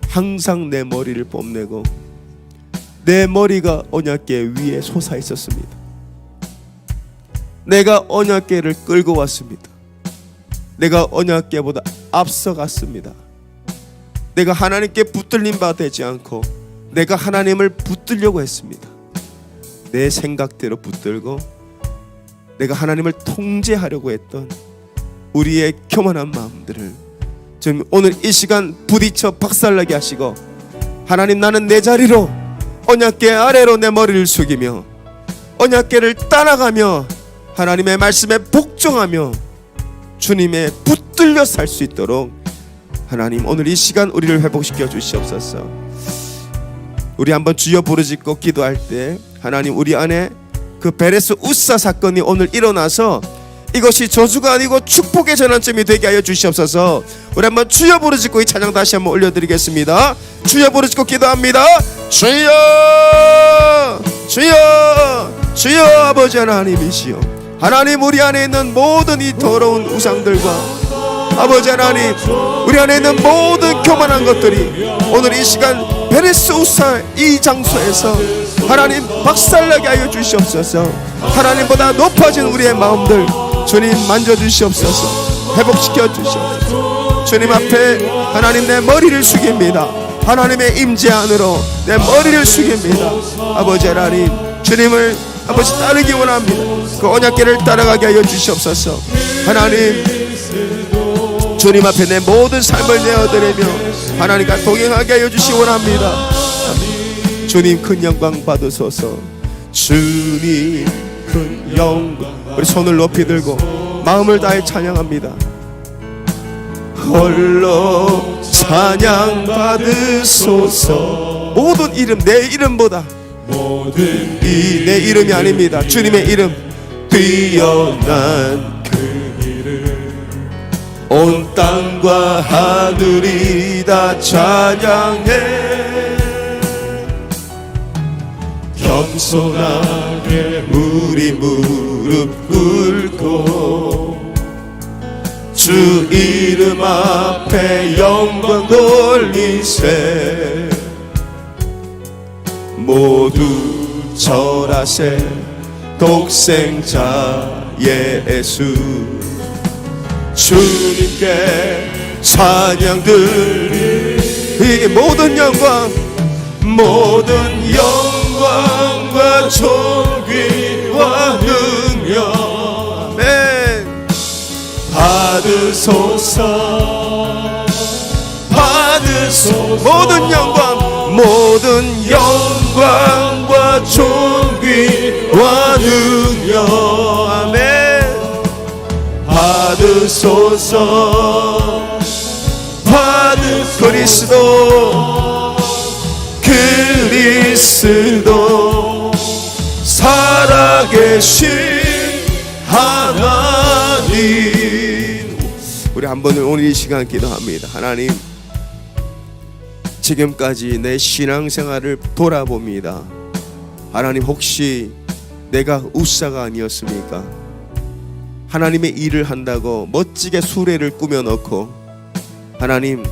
항상 내 머리를 뽐내고 내 머리가 언약궤 위에 솟아 있었습니다. 내가 언약궤를 끌고 왔습니다. 내가 언약궤보다 앞서갔습니다. 내가 하나님께 붙들린 바 되지 않고 내가 하나님을 붙들려고 했습니다. 내 생각대로 붙들고 내가 하나님을 통제하려고 했던 우리의 교만한 마음들을 지금 오늘 이 시간 부딪혀 박살나게 하시고, 하나님 나는 내 자리로 언약궤 아래로 내 머리를 숙이며 언약궤를 따라가며 하나님의 말씀에 복종하며 주님의 붙들려 살 수 있도록 하나님 오늘 이 시간 우리를 회복시켜 주시옵소서. 우리 한번 주여 부르짖고 기도할 때 하나님 우리 안에 그 베레스 우사 사건이 오늘 일어나서 이것이 저주가 아니고 축복의 전환점이 되게 하여 주시옵소서. 우리 한번 주여 부르짖고 이 찬양 다시 한번 올려드리겠습니다. 주여 부르짖고 기도합니다. 주여 주여 주여. 아버지 하나님이시여, 하나님 우리 안에 있는 모든 이 더러운 우상들과 아버지 하나님 우리 안에 있는 모든 교만한 것들이 오늘 이 시간 베레스 우사 이 장소에서 하나님 박살나게 하여 주시옵소서. 하나님보다 높아진 우리의 마음들 주님 만져주시옵소서. 회복시켜 주시옵소서. 주님 앞에 하나님 내 머리를 숙입니다. 하나님의 임재 안으로 내 머리를 숙입니다. 아버지 하나님 주님을 아버지 따르기 원합니다. 그 언약궤를 따라가게 하여 주시옵소서. 하나님 주님 앞에 내 모든 삶을 내어드리며 하나님과 동행하게 하여 주시기 원합니다. 주님 큰 영광 받으소서. 주님 큰 영광. 우리 손을 높이 들고 마음을 다해 찬양합니다. 홀로 찬양 받으소서. 모든 이름 내 이름보다 이 내 이름이 아닙니다. 주님의 이름 뛰어난 그 이름 온 땅과 하늘이 다 찬양해. 겸손하게 우리 무릎 꿇고 주 이름 앞에 영광 돌리세. 모두 절하세. 독생자 예수 주님께 찬양 드리. 모든 영광 영광과 존귀와 능력 아멘 받으소서. 모든 영광과 존귀와 능력 아멘 받으소서. 그리스도 쓰도 살아계신 하나님. 우리 한번 오늘 이 시간 기도합니다. 하나님, 지금까지 내 신앙생활을 돌아봅니다. 하나님, 혹시 내가 우사가 아니었습니까? 하나님의 일을 한다고 멋지게 수레를 꾸며놓고 하나님,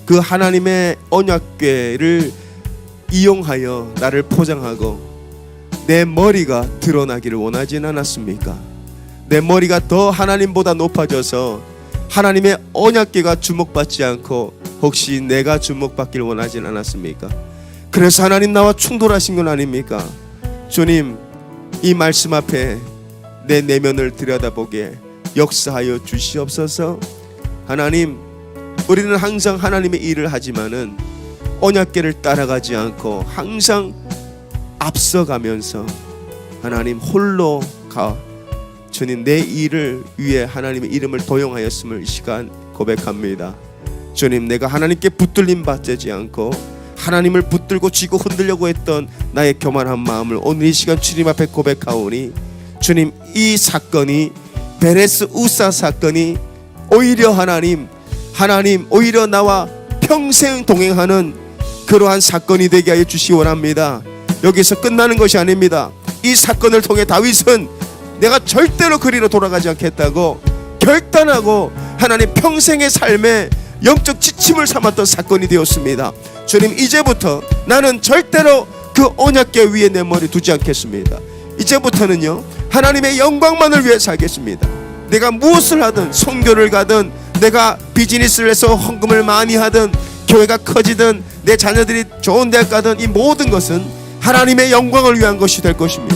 그 하나님의 언약궤를 이용하여 나를 포장하고 내 머리가 드러나기를 원하진 않았습니까? 내 머리가 더 하나님보다 높아져서 하나님의 언약궤가 주목받지 않고 혹시 내가 주목받기를 원하진 않았습니까? 그래서 하나님 나와 충돌하신 건 아닙니까? 주님, 이 말씀 앞에 내 내면을 들여다보게 역사하여 주시옵소서. 하나님, 우리는 항상 하나님의 일을 하지만은 언약궤를 따라가지 않고 항상 앞서가면서 하나님 홀로 가 주님 내 일을 위해 하나님의 이름을 도용하였음을 이 시간 고백합니다. 주님, 내가 하나님께 붙들림 받지 않고 하나님을 붙들고 쥐고 흔들려고 했던 나의 교만한 마음을 오늘 이 시간 주님 앞에 고백하오니 주님, 이 사건이 베레스 우사 사건이 오히려 하나님 오히려 나와 평생 동행하는 그러한 사건이 되게 하여 주시기 원합니다. 여기서 끝나는 것이 아닙니다. 이 사건을 통해 다윗은 내가 절대로 그리로 돌아가지 않겠다고 결단하고 하나님 평생의 삶에 영적 지침을 삼았던 사건이 되었습니다. 주님, 이제부터 나는 절대로 그 언약궤 위에 내 머리 두지 않겠습니다. 이제부터는요 하나님의 영광만을 위해 살겠습니다. 내가 무엇을 하든, 선교를 가든, 내가 비즈니스를 해서 헌금을 많이 하든, 교회가 커지든, 내 자녀들이 좋은 대학 가든, 이 모든 것은 하나님의 영광을 위한 것이 될 것입니다.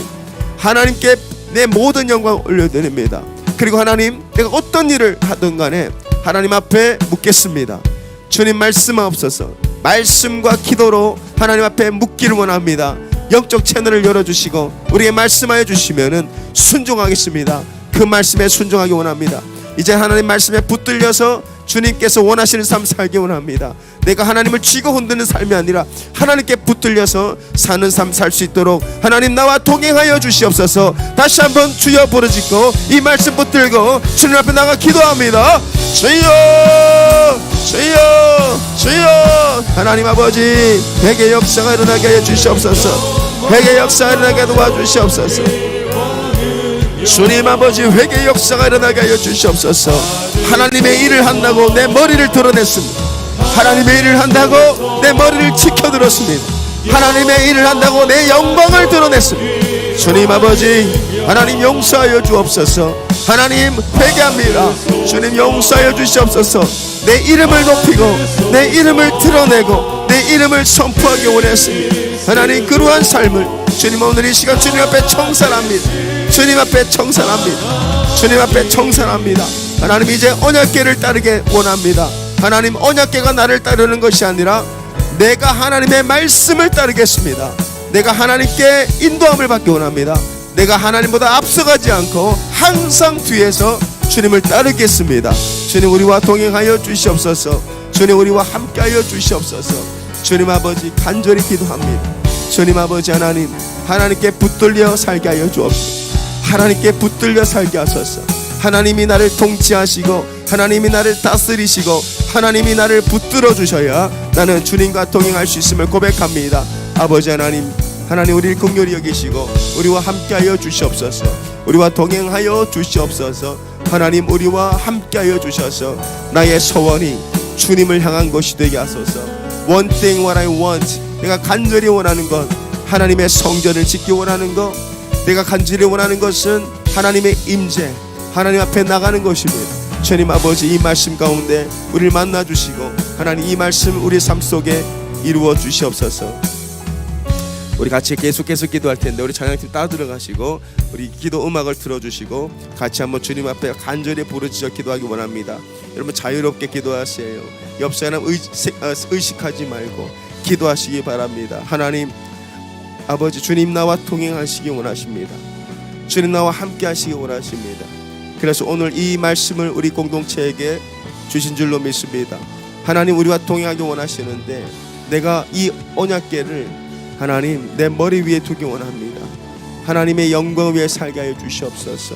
하나님께 내 모든 영광을 올려드립니다. 그리고 하나님, 내가 어떤 일을 하든 간에 하나님 앞에 묻겠습니다. 주님, 말씀하옵소서. 말씀과 기도로 하나님 앞에 묻기를 원합니다. 영적 채널을 열어주시고 우리에게 말씀하여 주시면은 순종하겠습니다. 그 말씀에 순종하기 원합니다. 이제 하나님 말씀에 붙들려서 주님께서 원하시는 삶 살기 원합니다. 내가 하나님을 쥐고 흔드는 삶이 아니라 하나님께 붙들려서 사는 삶 살 수 있도록 하나님 나와 동행하여 주시옵소서. 다시 한번 주여 부르짖고 이 말씀 붙들고 주님 앞에 나가 기도합니다. 주여, 주여, 주여. 하나님 아버지, 회개 역사가 일어나게 하여 주시옵소서. 회개 역사가 일어나게 도와주시옵소서. 주님 아버지, 회개 역사가 일어나게 하여 주시옵소서. 하나님의 일을 한다고 내 머리를 드러냈습니다. 하나님의 일을 한다고 내 머리를 지켜들었습니다. 하나님의 일을 한다고 내 영광을 드러냈습니다. 주님 아버지, 하나님 용서하여 주옵소서. 하나님 회개합니다. 주님 용서하여 주시옵소서. 내 이름을 높이고 내 이름을 드러내고 내 이름을 선포하기 원했습니다. 하나님, 그러한 삶을 주님 오늘 이 시간 주님 앞에 청산합니다. 주님 앞에 청산합니다. 주님 앞에 청산합니다. 하나님, 이제 언약궤를 따르게 원합니다. 하나님, 언약궤가 나를 따르는 것이 아니라 내가 하나님의 말씀을 따르겠습니다. 내가 하나님께 인도함을 받기 원합니다. 내가 하나님보다 앞서가지 않고 항상 뒤에서 주님을 따르겠습니다. 주님, 우리와 동행하여 주시옵소서. 주님, 우리와 함께하여 주시옵소서. 주님 아버지, 간절히 기도합니다. 주님 아버지, 하나님, 하나님께 붙들려 살게 하여 주옵소서. 하나님께 붙들려 살게 하소서. 하나님이 나를 통치하시고 하나님이 나를 다스리시고 하나님이 나를 붙들어 주셔야 나는 주님과 동행할 수 있음을 고백합니다. 아버지 하나님, 하나님 우리를 긍휼히 여기시고 우리와 함께하여 주시옵소서. 우리와 동행하여 주시옵소서. 하나님, 우리와 함께하여 주셔서 나의 소원이 주님을 향한 것이 되게 하소서. One thing what I want, 내가 간절히 원하는 것, 하나님의 성전을 짓기 원하는 것, 내가 간절히 원하는 것은 하나님의 임재, 하나님 앞에 나가는 것입니다. 주님 아버지, 이 말씀 가운데 우리를 만나 주시고 하나님, 이 말씀 우리 삶 속에 이루어 주시옵소서. 우리 같이 계속해서 기도할 텐데 우리 찬양팀 따라 들어가시고 우리 기도 음악을 틀어주시고 같이 한번 주님 앞에 간절히 부르짖어 기도하기 원합니다. 여러분 자유롭게 기도하세요. 옆 사람 의식하지 말고 기도하시기 바랍니다. 하나님 아버지, 주님 나와 동행하시기 원하십니다. 주님 나와 함께 하시기 원하십니다. 그래서 오늘 이 말씀을 우리 공동체에게 주신 줄로 믿습니다. 하나님, 우리와 동행하기 원하시는데 내가 이 언약궤를 하나님 내 머리 위에 두기 원합니다. 하나님의 영광 위에 살게 하여 주시옵소서.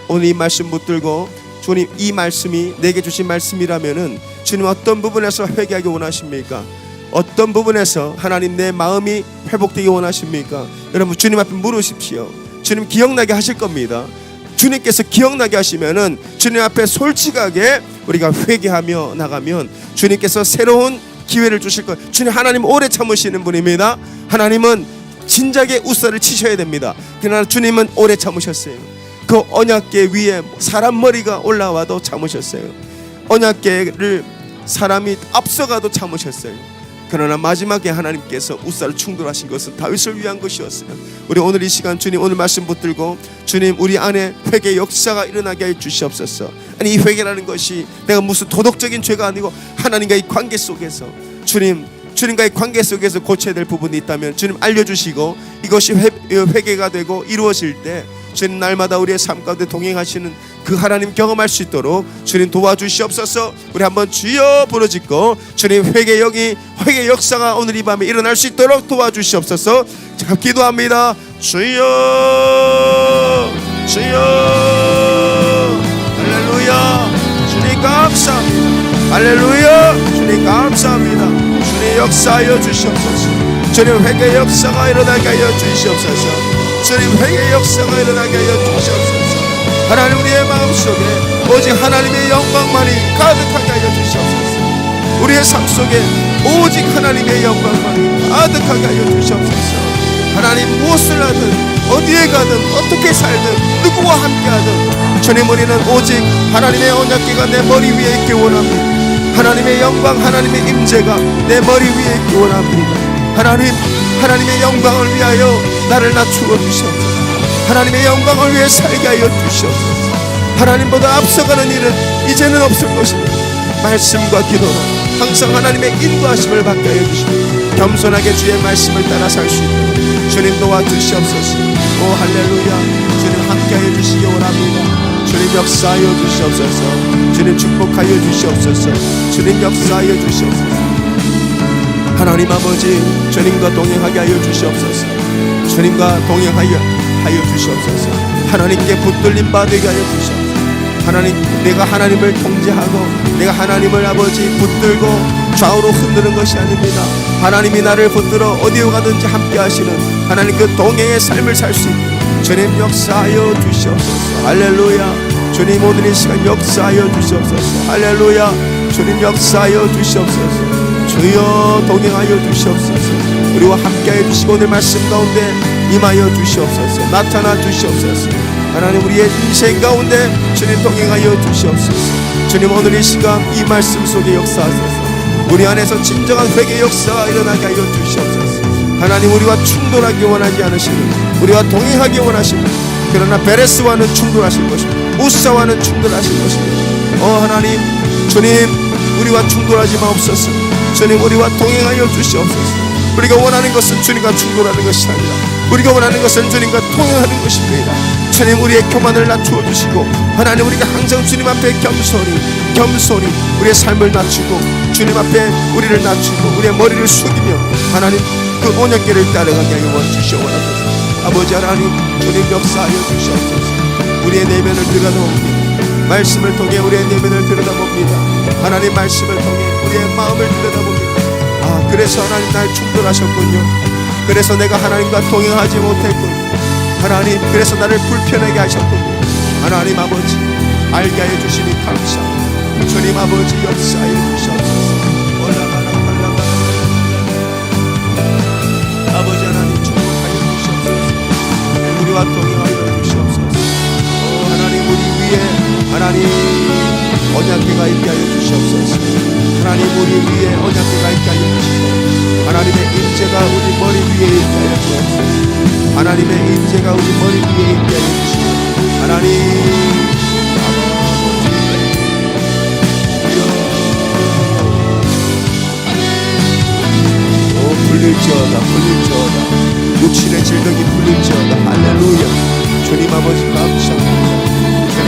오늘 이 말씀 붙들고 주님 이 말씀이 내게 주신 말씀이라면은 주님 어떤 부분에서 회개하기 원하십니까? 어떤 부분에서 하나님 내 마음이 회복되기 원하십니까? 여러분 주님 앞에 물으십시오. 주님 기억나게 하실 겁니다. 주님께서 기억나게 하시면은 주님 앞에 솔직하게 우리가 회개하며 나가면 주님께서 새로운 기회를 주실 거예요. 주님 하나님 오래 참으시는 분입니다. 하나님은 진작에 우살을 치셔야 됩니다. 그러나 주님은 오래 참으셨어요. 그 언약궤 위에 사람 머리가 올라와도 참으셨어요. 언약궤를 사람이 앞서가도 참으셨어요. 그러나 마지막에 하나님께서 우살을 충돌하신 것은 다윗을 위한 것이었어요. 우리 오늘 이 시간 주님 오늘 말씀 붙들고 주님 우리 안에 회개 역사가 일어나게 해 주시옵소서. 아니 이 회개라는 것이 내가 무슨 도덕적인 죄가 아니고 하나님과의 관계 속에서 주님과의 관계 속에서 고쳐야 될 부분이 있다면 주님 알려주시고 이것이 회개가 되고 이루어질 때 주님 날마다 우리의 삶 가운데 동행하시는 그 하나님 경험할 수 있도록 주님 도와주시옵소서. 우리 한번 주여 부르짖고 주님 회개 역사가 오늘 이 밤에 일어날 수 있도록 도와주시옵소서. 자, 기도합니다. 주여 할렐루야. 주님 감사합니다. 할렐루야. 주님 감사합니다. 주님 역사하여 주시옵소서. 주님 회개 역사가 일어나게 하여 주시옵소서. 주님 회개 역사가 일어나게 하여 주시옵소서. 하나님 우리의 마음속에 오직 하나님의 영광만이 가득하게 하여 주시옵소서. 우리의 삶 속에 오직 하나님의 영광만이 가득하게 하여 주시옵소서. 하나님 무엇을 하든 어디에 가든 어떻게 살든 누구와 함께하든 주님 우리는 오직 하나님의 언약궤가 내 머리 위에 있기 원합니다. 하나님의 영광 하나님의 임재가 내 머리 위에 있기 원합니다. 하나님의 영광을 위하여 나를 낮추어 주시옵소서. 하나님의 영광을 위해 살게 하여 주시옵소서. 하나님보다 앞서가는 일은 이제는 없을 것입니다. 말씀과 기도로 항상 하나님의 인도하심을 받게 하여 주시옵소서. 겸손하게 주의 말씀을 따라 살 수 있도록 주님 도와주시옵소서. 오 할렐루야. 주님 함께하여 주시기 원합니다. 주님 역사하여 주시옵소서. 주님 축복하여 주시옵소서. 주님 역사하여 주시옵소서. 하나님 아버지 주님과 동행하게 하여 주시옵소서. 주님과 동행하여 주시옵소서. 하나님께 붙들림 받게 하여 주시옵소서. 하나님 내가 하나님을 통제하고 내가 하나님을 아버지 붙들고 좌우로 흔드는 것이 아닙니다. 하나님이 나를 붙들어 어디에 가든지 함께 하시는 하나님 그 동행의 삶을 살 수 있는 주님 역사하여 주시옵소서. 할렐루야. 주님 오늘 이 시간 역사하여 주시옵소서. 할렐루야. 주님 역사하여 주시옵소서. 주여 동행하여 주시옵소서. 우리와 함께하여 주시고 오늘 말씀 가운데 임하여 주시옵소서. 나타나 주시옵소서. 하나님 우리의 인생 가운데 주님 동행하여 주시옵소서. 주님 오늘 이 시간 이 말씀 속에 역사하소서. 우리 안에서 진정한 회개 역사가 일어나게 하여 주시옵소서. 하나님 우리와 충돌하기 원하지 않으시는 우리와 동행하기 원하시는 그러나 베레스와는 충돌하실 것입니다. 우사와는 충돌하실 것입니다. 하나님 주님 우리와 충돌하지 마옵소서. 주님 우리와 동행하여 주시옵소서. 우리가 원하는 것은 주님과 충돌하는 것이 아니라 우리가 원하는 것은 주님과 통행하는 것입니다. 주님 우리의 교만을 낮추어 주시고 하나님 우리가 항상 주님 앞에 겸손히 우리의 삶을 낮추고 주님 앞에 우리를 낮추고 우리의 머리를 숙이며 하나님 그 언약궤를 따라가게 하여 주시옵소서. 아버지 하나님 주님 역사하여 주시옵소서. 우리의 내면을 들여다봅니다. 말씀을 통해 우리의 내면을 들여다봅니다. 하나님 말씀을 통해 우리의 마음을 들여다봅니다. 그래서 하나님 날 충돌하셨군요. 그래서 내가 하나님과 동행하지 못했군요. 하나님 그래서 나를 불편하게 하셨군요. 하나님 아버지 알게 하여 주시니 감사합니다. 주님 아버지 역사하여 주시옵소서. 아버지 하나님 축복하여 주시옵소서. 우리와 동행하여 주시옵소서. 하나님 우리 위에 하나님 언약궤가 있게 하여 주시옵소서. 하나님 우리 위에 언약궤가 있게 하여 주시고 하나님의 임재가 우리 머리 위에 있게 하여 주옵소서. 하나님의 임재가 우리 머리 위에 있게 하여 주시고 하나님 풀릴지어다 육신의 질병이 풀릴지어다. 할렐루야. 주님 아버지 감사합니다. 주님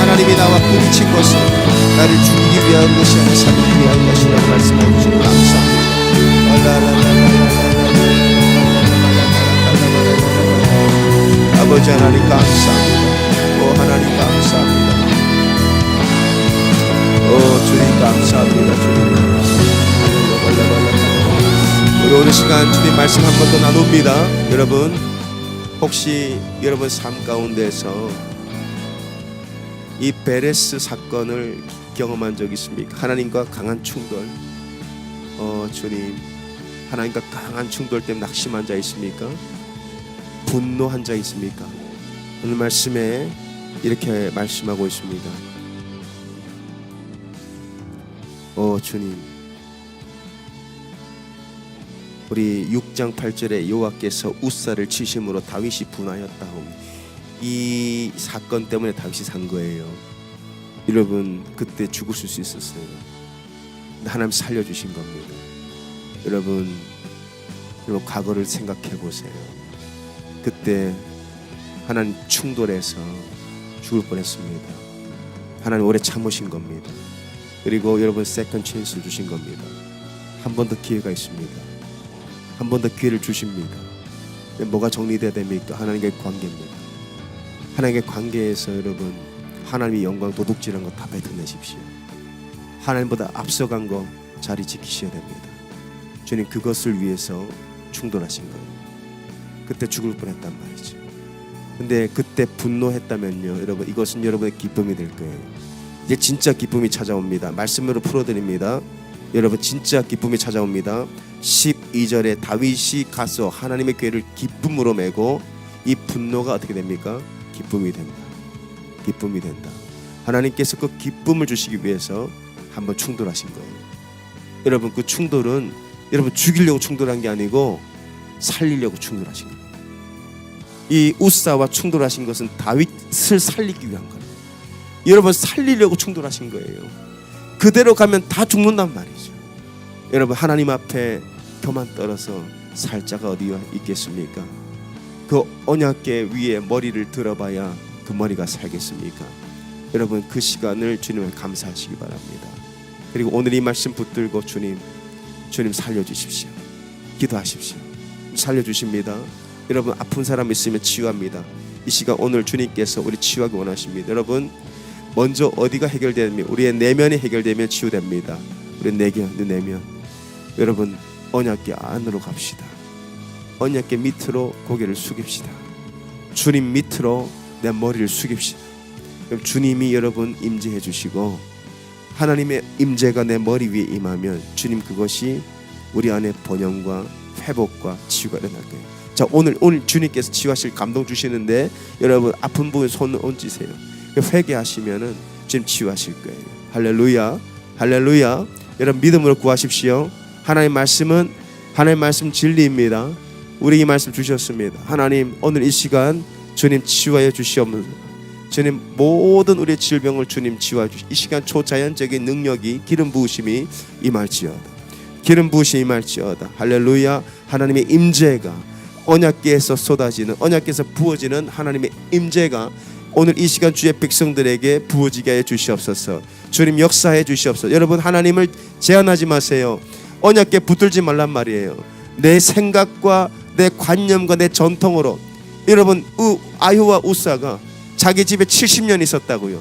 하나님이 나와 부딪힌 것은 나를 죽이기 위한 것이 아니라 살리기 위한 것이라고 말씀해 주시니 감사합니다. 아버지 하나님 감사합니다. 오 하나님 감사합니다. 오 주님 감사합니다. 주님 우리 오늘 시간 주님 말씀 한 번 더 나눕니다. 여러분 혹시 여러분 삶 가운데서 이 베레스 사건을 경험한 적 있습니까? 하나님과 강한 충돌. 주님 하나님과 강한 충돌 때문에 낙심한 자 있습니까? 분노한 자 있습니까? 오늘 말씀에 이렇게 말씀하고 있습니다. 주님 우리 6장 8절에 여호와께서 웃사를 치심으로 다윗이 분하였다오. 이 사건 때문에 다윗이 산 거예요. 여러분 그때 죽으실 수 있었어요. 근데 하나님 살려주신 겁니다. 여러분 과거를 생각해 보세요. 그때 하나님 충돌해서 죽을 뻔했습니다. 하나님 오래 참으신 겁니다. 그리고 여러분 세컨 찬스를 주신 겁니다. 한 번 더 기회가 있습니다. 한 번 더 기회를 주십니다. 뭐가 정리돼야 됩니까? 하나님과의 관계입니다. 하나님의 관계에서 여러분 하나님의 영광 도둑질한 거 다 뱉어내십시오. 하나님보다 앞서간 거 자리 지키셔야 됩니다. 주님 그것을 위해서 충돌하신 거예요. 그때 죽을 뻔했단 말이죠. 근데 그때 분노했다면요 여러분 이것은 여러분의 기쁨이 될 거예요. 이제 진짜 기쁨이 찾아옵니다. 말씀으로 풀어드립니다. 여러분 진짜 기쁨이 찾아옵니다. 12절에 다윗이 가서 하나님의 궤를 기쁨으로 메고 이 분노가 어떻게 됩니까? 기쁨이 된다. 기쁨이 된다. 하나님께서 그 기쁨을 주시기 위해서 한번 충돌하신 거예요. 여러분 그 충돌은 여러분 죽이려고 충돌한 게 아니고 살리려고 충돌하신 거예요. 이 웃사와 충돌하신 것은 다윗을 살리기 위한 거예요. 여러분 살리려고 충돌하신 거예요. 그대로 가면 다 죽는단 말이죠. 여러분 하나님 앞에 교만 떨어서 살 자가 어디 있겠습니까? 그 언약궤 위에 머리를 들어봐야 그 머리가 살겠습니까? 여러분 그 시간을 주님을 감사하시기 바랍니다. 그리고 오늘 이 말씀 붙들고 주님 살려주십시오. 기도하십시오. 살려주십니다. 여러분 아픈 사람 있으면 치유합니다. 이 시간 오늘 주님께서 우리 치유하기 원하십니다. 여러분 먼저 어디가 해결되면 우리의 내면이 해결되면 치유됩니다. 우리 내면 여러분 언약궤 안으로 갑시다. 언약궤 밑으로 고개를 숙입시다. 주님 밑으로 내 머리를 숙입시다. 그럼 주님이 여러분 임재해 주시고 하나님의 임재가 내 머리 위에 임하면 주님 그것이 우리 안에 번영과 회복과 치유가 일어날 거예요. 자, 오늘 주님께서 치유하실 감동 주시는데 여러분 아픈 부분에 손 얹으세요. 회개하시면은 주님 치유하실 거예요. 할렐루야, 할렐루야. 여러분 믿음으로 구하십시오. 하나님 말씀 진리입니다. 우리에게 말씀 주셨습니다. 하나님 오늘 이 시간 주님 치유하여 주시옵소서. 주님 모든 우리의 질병을 주님 치유하여 주시. 이 시간 초자연적인 능력이 기름 부으심이 임할지어다. 기름 부으심이 임할지어다. 할렐루야. 하나님의 임재가 언약궤에서 쏟아지는, 언약궤에서 부어지는 하나님의 임재가 오늘 이 시간 주의 백성들에게 부어지게 해 주시옵소서. 주님 역사해 주시옵소서. 여러분 하나님을 제한하지 마세요. 언약궤 붙들지 말란 말이에요. 내 생각과 내 관념과 내 전통으로. 여러분 아유와 우사가 자기 집에 70년 있었다고요.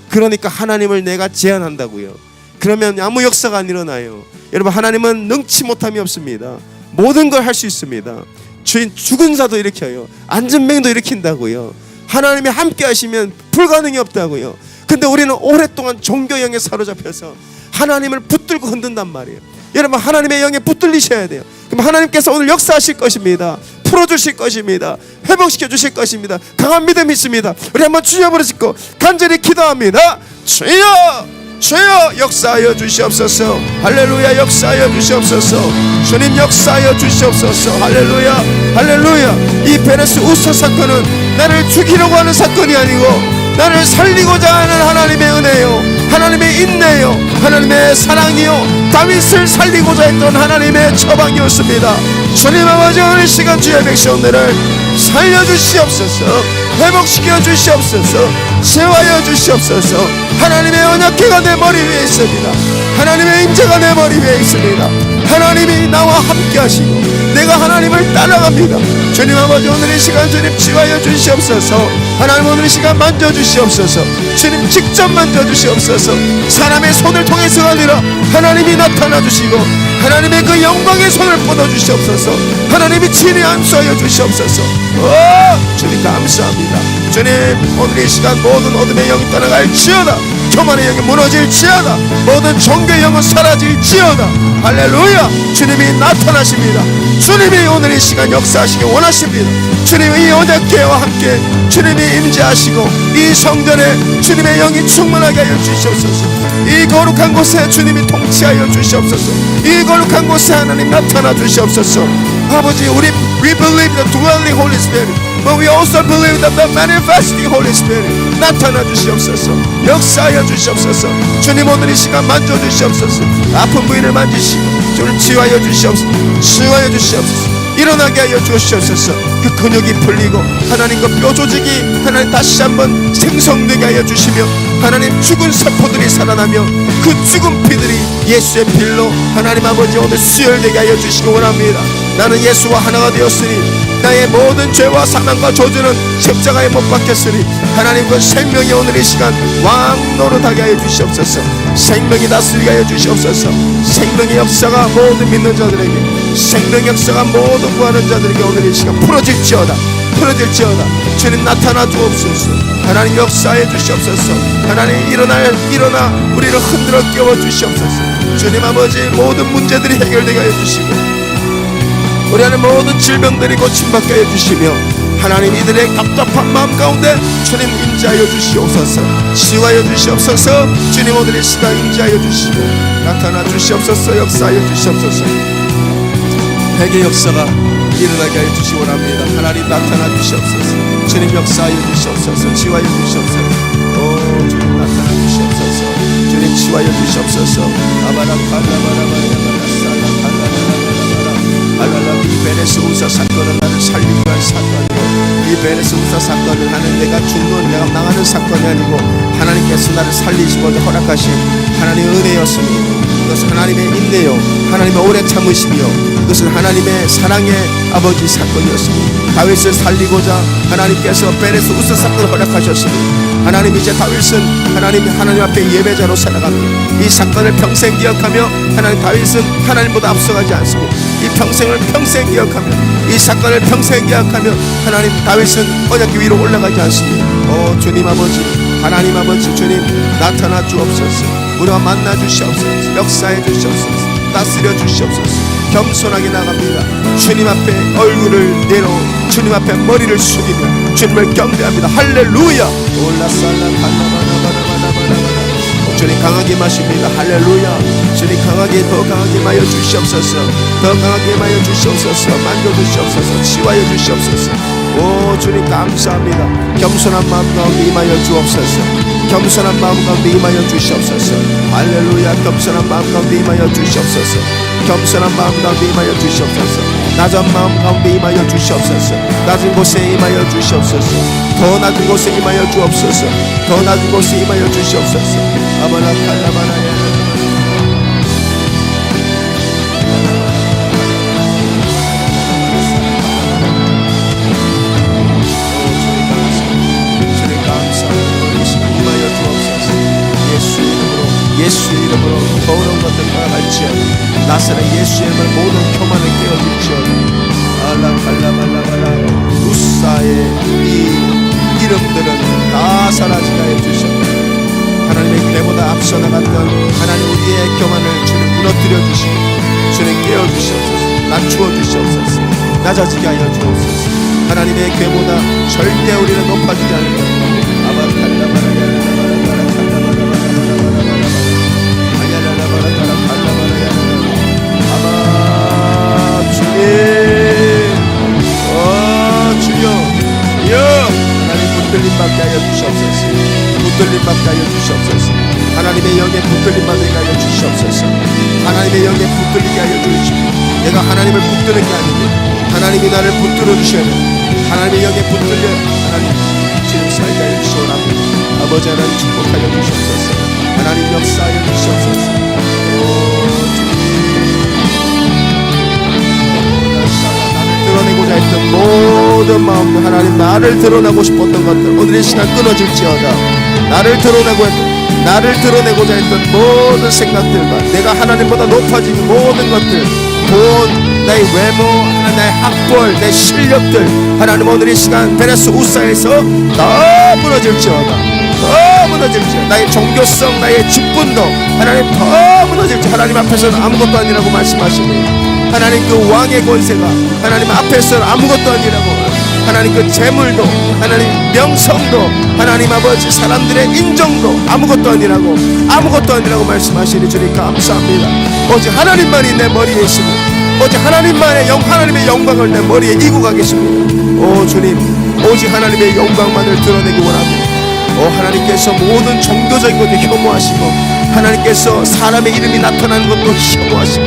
그러니까 하나님을 내가 제한한다고요. 그러면 아무 역사가 안 일어나요. 여러분 하나님은 능치 못함이 없습니다. 모든 걸 할 수 있습니다. 주인 죽은 자도 일으켜요. 안전병도 일으킨다고요. 하나님이 함께 하시면 불가능이 없다고요. 근데 우리는 오랫동안 종교형에 사로잡혀서 하나님을 붙들고 흔든단 말이에요. 여러분 하나님의 영에 붙들리셔야 돼요. 그럼 하나님께서 오늘 역사하실 것입니다. 풀어주실 것입니다. 회복시켜 주실 것입니다. 강한 믿음이 있습니다. 우리 한번 주여 부르시고 간절히 기도합니다. 주여, 주여 역사하여 주시옵소서. 할렐루야. 역사하여 주시옵소서. 주님 역사하여 주시옵소서. 할렐루야, 할렐루야. 이 베레스 우서 사건은 나를 죽이려고 하는 사건이 아니고 나를 살리고자 하는 하나님의 은혜요, 하나님의 인내요, 하나님의 사랑이요, 다윗을 살리고자 했던 하나님의 처방이었습니다. 주님 아버지 오늘 시간 주의 백성들을 살려주시옵소서. 회복시켜 주시옵소서. 재화여 주시옵소서. 하나님의 언약궤가 내 머리 위에 있습니다. 하나님의 임재가 내 머리 위에 있습니다. 하나님이 나와 함께 하시고 내가 하나님을 따라갑니다. 주님 아버지 오늘 이 시간 주님 치유하여 주시옵소서. 하나님 오늘 이 시간 만져주시옵소서. 주님 직접 만져주시옵소서. 사람의 손을 통해서가 아니라 하나님이 나타나 주시고 하나님의 그 영광의 손을 뻗어주시옵소서. 하나님이 친히 안수하여 주시옵소서. 주님 감사합니다. 주님 오늘 이 시간 모든 어둠의 영이 떠나갈지어다. 교만의 영이 무너질지어다. 모든 종교의 영은 사라질지어다. 할렐루야. 주님이 나타나십니다. 주님이 오늘 이 시간 역사하시기 원하십니다. 주님이 이 언약궤와 함께 주님이 임재하시고 이 성전에 주님의 영이 충만하게 하여 주시옵소서. 이 거룩한 곳에 주님이 통치하여 주시옵소서. 이 거룩한 곳에 하나님 나타나 주시옵소서. 아버지 우리 we believe the dwelling Holy Spirit, but we also believe that the manifesting Holy Spirit 나타나 주시옵소서. 역사하여 주시옵소서. 주님 오늘 이 시간 만져주시옵소서. 아픈 부위를 만지시고 주를 치유하여 주시옵소서. 치유하여 주시옵소서. 일어나게 하여 주시옵소서. 그 근육이 풀리고 하나님 그 뼈 조직이 하나님 다시 한번 생성되게 하여 주시며 하나님 죽은 세포들이 살아나며 그 죽은 피들이 예수의 필로 하나님 아버지 오늘 수혈되게 하여 주시기 원합니다. 나는 예수와 하나가 되었으니 나의 모든 죄와 사망과 저주는 십자가에 못 박혔으니 하나님 그 생명이 오늘 이 시간 왕노릇하게 하여 주시옵소서. 생명이 다스리게 하여 주시옵소서. 생명의 역사가 모든 믿는 자들에게, 생명 역사가 모든 구하는 자들에게 오늘 이 시간 풀어질지어다. 풀어질지어다. 주님 나타나 주옵소서. 하나님 역사해 주시옵소서. 하나님 일어나 우리를 흔들어 깨워 주시옵소서. 주님 아버지 모든 문제들이 해결되게 하여 주시고 우리 안에 모든 질병들이 고침받게 해주시며 하나님 이들의 답답한 마음 가운데 주님 임재하여 주시옵소서. 치유하여 주시옵소서. 주님 오늘 이 시간 임재하여 주시고 나타나 주시옵소서. 역사하여 주시옵소서. 회개 역사가 일어나게 하여 주시기 원합니다. 하나님 나타나 주시옵소서. 주님 역사하여 주시옵소서. 치유하여 주시옵소서. 주님 나타나 주시옵소서. 주님 치유하여 주시옵소서. 이 베레스 우사 사건은 나를 살리기 위한 사건이고 이 베레스 우사 사건은 나는 내가 죽는 내가 망하는 사건이 아니고 하나님께서 나를 살리시고자 허락하신 하나님의 은혜였습니다. 이것은 하나님의 인내요 하나님의 오래 참으심이요 이것은 하나님의 사랑의 아버지 사건이었습니다. 다윗을 살리고자 하나님께서 베레스 우사 사건을 허락하셨습니다. 하나님 이제 다윗은 하나님 앞에 예배자로 살아갑니다. 이 사건을 평생 기억하며 하나님 다윗은 하나님보다 앞서가지 않습니다. 이 평생을 평생 기억하며 이 사건을 평생 기억하며 하나님 다윗은 언약궤 위로 올라가지 않습니다. 주님 아버지 하나님 아버지 주님 나타나 주옵소서. 우리와 만나 주시옵소서. 역사해 주시옵소서. 다스려 주시옵소서. 겸손하게 나갑니다. 주님 앞에 얼굴을 내려 주님 앞에 머리를 숙이며 주님을 경배합니다. 할렐루야. 주님 강하게 마십니다. 할렐루야. 주님 강하게 더 강하게 마여 주시옵소서. 더 강하게 마여 주시옵소서. 만져주시옵소서. 치유하여 주시옵소서. 오 주님 감사합니다. 겸손한 마음 가운데 임하여 주옵소서. 겸손한 마음 가운데 임하여 주시옵소서. 할렐루야. 겸손한 마음 가운데 임하여 주시옵소서. 겸손한 마음 가운데 임하여 주시옵소서. 낮은 마음 가운데 임하여 주시옵소서. 낮은 곳에 임하여 주시옵소서. 더 낮은 곳에 임하여 주옵소서. 더 낮은 곳에 임하여 주시옵소서. 아바라 칼라바라야. 예수의 이름으로 더러운 것들 떠나갈지어다. 나사렛 예수의 이름을 모든 교만을 깨어질지어다. 알라칼라발라발라. 루사의 이 이름들은 다 사라지게 하여 주시옵소서. 하나님의 괴보다 앞서 나갔던 하나님 우리의 교만을 주님 무너뜨려 주시고 주님 깨어주시옵소서. 낮추어 주시옵소서. 낮아지게 하여 주옵소서. 하나님의 괴보다 절대 우리는 높아지지 않을 것입니다. 아바칼라바라야. 붙들림 받게 하여 주시옵소서. 붙들림 받게 하여 주시옵소서. 하나님의 영에 붙들림 받게 하여 주시옵소서. 하나님의 영에 붙들리게 하여 주시옵소서. 내가 하나님을 붙드는 게 아니고 하나님이 나를 붙들어 주셔야 돼. 하나님의 영에 붙들려 하나님 지금 살게 하여 주시옵소서. 아버지 하나님 축복하여 주시옵소서. 하나님 역사하여 주시옵소서. 드러내고자 했던 모든 마음들 하나님 나를 드러내고 싶었던 것들 오늘 이 시간 끊어질지어다. 나를 드러내고자 했던 모든 생각들과 내가 하나님보다 높아지는 모든 것들 돈, 나의 외모, 나의 학벌, 내 실력들 하나님 오늘 이 시간 베네스 우사에서 더 무너질지어다. 더 무너질지어다. 나의 종교성, 나의 직분도 하나님 더 무너질지어다. 하나님 앞에서는 아무것도 아니라고 말씀하시네요. 하나님 그 왕의 권세가 하나님 앞에서는 아무것도 아니라고. 하나님 그 재물도 하나님 명성도 하나님 아버지 사람들의 인정도 아무것도 아니라고 말씀하시니 주님 감사합니다. 오직 하나님만이 내 머리에 있으며 오직 하나님의 영광을 내 머리에 이고 가 계십니다. 오 주님 오직 하나님의 영광만을 드러내기 원합니다. 오 하나님께서 모든 종교적인 것도 혐오하시고 하나님께서 사람의 이름이 나타나는 것도 혐오하시고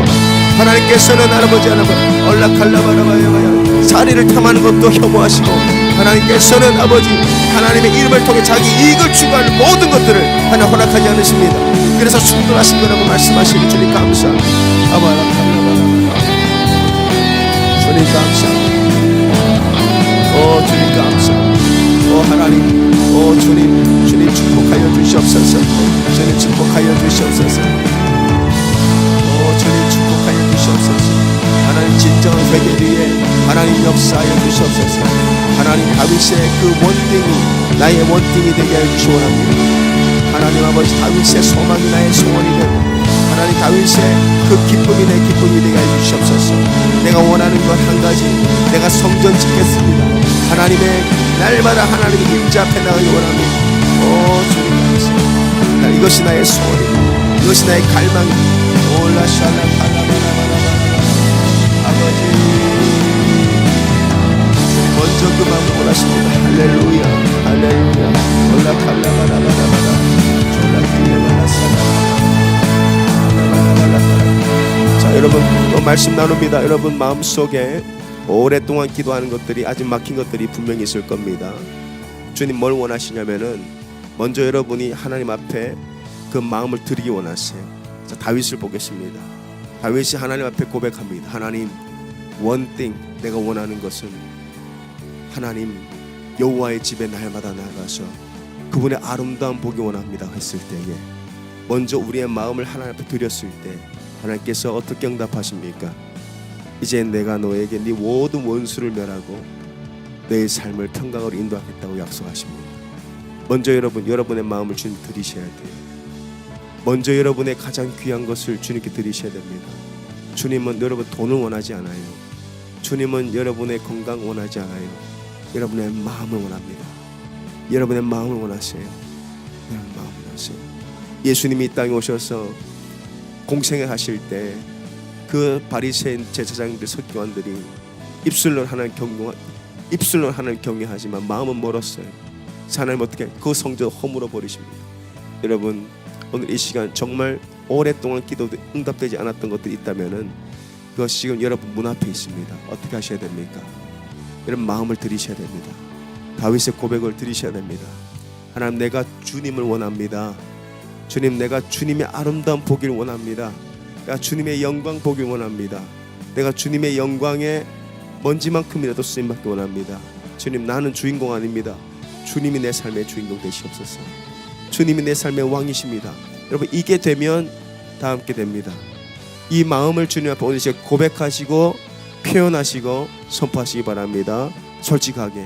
하나님께서는 할아버지 얼라칼라바라바야바야 사리를 탐하는 것도 혐오하시고 하나님께서는 아버지 하나님의 이름을 통해 자기 이익을 추구하는 모든 것들을 하나 허락하지 않으십니다. 그래서 충돌하신 거라고 말씀하시니 주님 감사합니다. 아바라칼라바라바야 주님 감사합니다. 오 주님 감사합니다. 오 하나님 오 주님 축복하여 주시옵소서. 주님 축복하여 주시옵소서. 오 주님 축복하여 주시옵소서. 하나님 진정한 회개 위에 하나님 역사하여 주시옵소서. 하나님 다윗의 그 원등이 나의 원등이 되게 하여 주시옵소서. 하나님 아버지 다윗의 소망이 나의 소원이 되고 하나님 다윗의 그 기쁨이 내 기쁨이 되게 하여 주시옵소서. 내가 원하는 것 한 가지 내가 성전 짓겠습니다. 하나님의 날마다 하나님의 임재 앞에 나가기 원합니다. 오 주님 감사합니다. 이것이 나의 소원이다. 이것이 나의 갈망이다. 올라샬라 칼라바라바라바라 아버지 먼저 그 마음을 원하십니다. 할렐루야 할렐루야 올라칼라바라바라바라 졸라킬레바라사라. 자 여러분 또 말씀 나눕니다. 여러분 마음속에 오랫동안 기도하는 것들이 아직 막힌 것들이 분명히 있을 겁니다. 주님 뭘 원하시냐면은 먼저 여러분이 하나님 앞에 그 마음을 드리기 원하세요. 자, 다윗을 보겠습니다. 다윗이 하나님 앞에 고백합니다. 하나님 one thing 내가 원하는 것은 하나님 여호와의 집에 날마다 나가서 그분의 아름다운 보기 원합니다 했을 때에 먼저 우리의 마음을 하나님 앞에 드렸을 때 하나님께서 어떻게 응답하십니까? 이제 내가 너에게 네 모든 원수를 멸하고 너의 삶을 평강으로 인도하겠다고 약속하십니다. 먼저 여러분의 마음을 주님 드리셔야 돼요. 먼저 여러분의 가장 귀한 것을 주님께 드리셔야 됩니다. 주님은 여러분 돈을 원하지 않아요. 주님은 여러분의 건강 원하지 않아요. 여러분의 마음을 원합니다. 여러분의 마음을 원하세요. 여러분의 마음을 원하세요. 예수님이 이 땅에 오셔서 공생을 하실 때 그 바리새인 제사장들 서기관들이 입술로 하나님 경외하지만 마음은 멀었어요. 하나님 어떻게 그 성전 허물어 버리십니다. 여러분 오늘 이 시간 정말 오랫동안 기도도 응답되지 않았던 것들이 있다면은 그것이 지금 여러분 문 앞에 있습니다. 어떻게 하셔야 됩니까? 여러분 마음을 들이셔야 됩니다. 다윗의 고백을 들이셔야 됩니다. 하나님 내가 주님을 원합니다. 주님 내가 주님의 아름다운 보기를 원합니다. 내가 주님의 영광 보기를 원합니다. 내가 주님의 영광에 먼지만큼이라도 쓰임받기 원합니다. 주님 나는 주인공 아닙니다. 주님이 내 삶의 주인공 되시옵소서. 주님이 내 삶의 왕이십니다. 여러분 이게 되면 다 함께 됩니다. 이 마음을 주님 앞에 오늘 이제 고백하시고 표현하시고 선포하시기 바랍니다. 솔직하게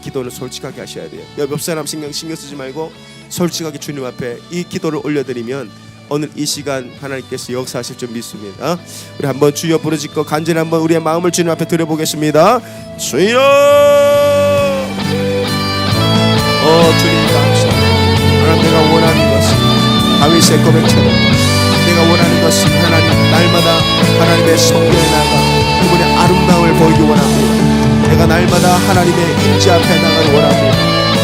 기도를 솔직하게 하셔야 돼요. 옆 사람 신경 쓰지 말고 솔직하게 주님 앞에 이 기도를 올려드리면 오늘 이 시간 하나님께서 역사하실 줄 믿습니다. 우리 한번 주여 부르짖고 간절히 한번 우리의 마음을 주님 앞에 드려보겠습니다. 주여 주님 감사합니다. 하나님 내가 원하는 것은 다윗의 고백처럼 내가 원하는 것은 하나님 날마다 하나님의 성전에 나가 그분의 아름다움을 보이기 원합니다. 내가 날마다 하나님의 임재 앞에 나가기 원합니다.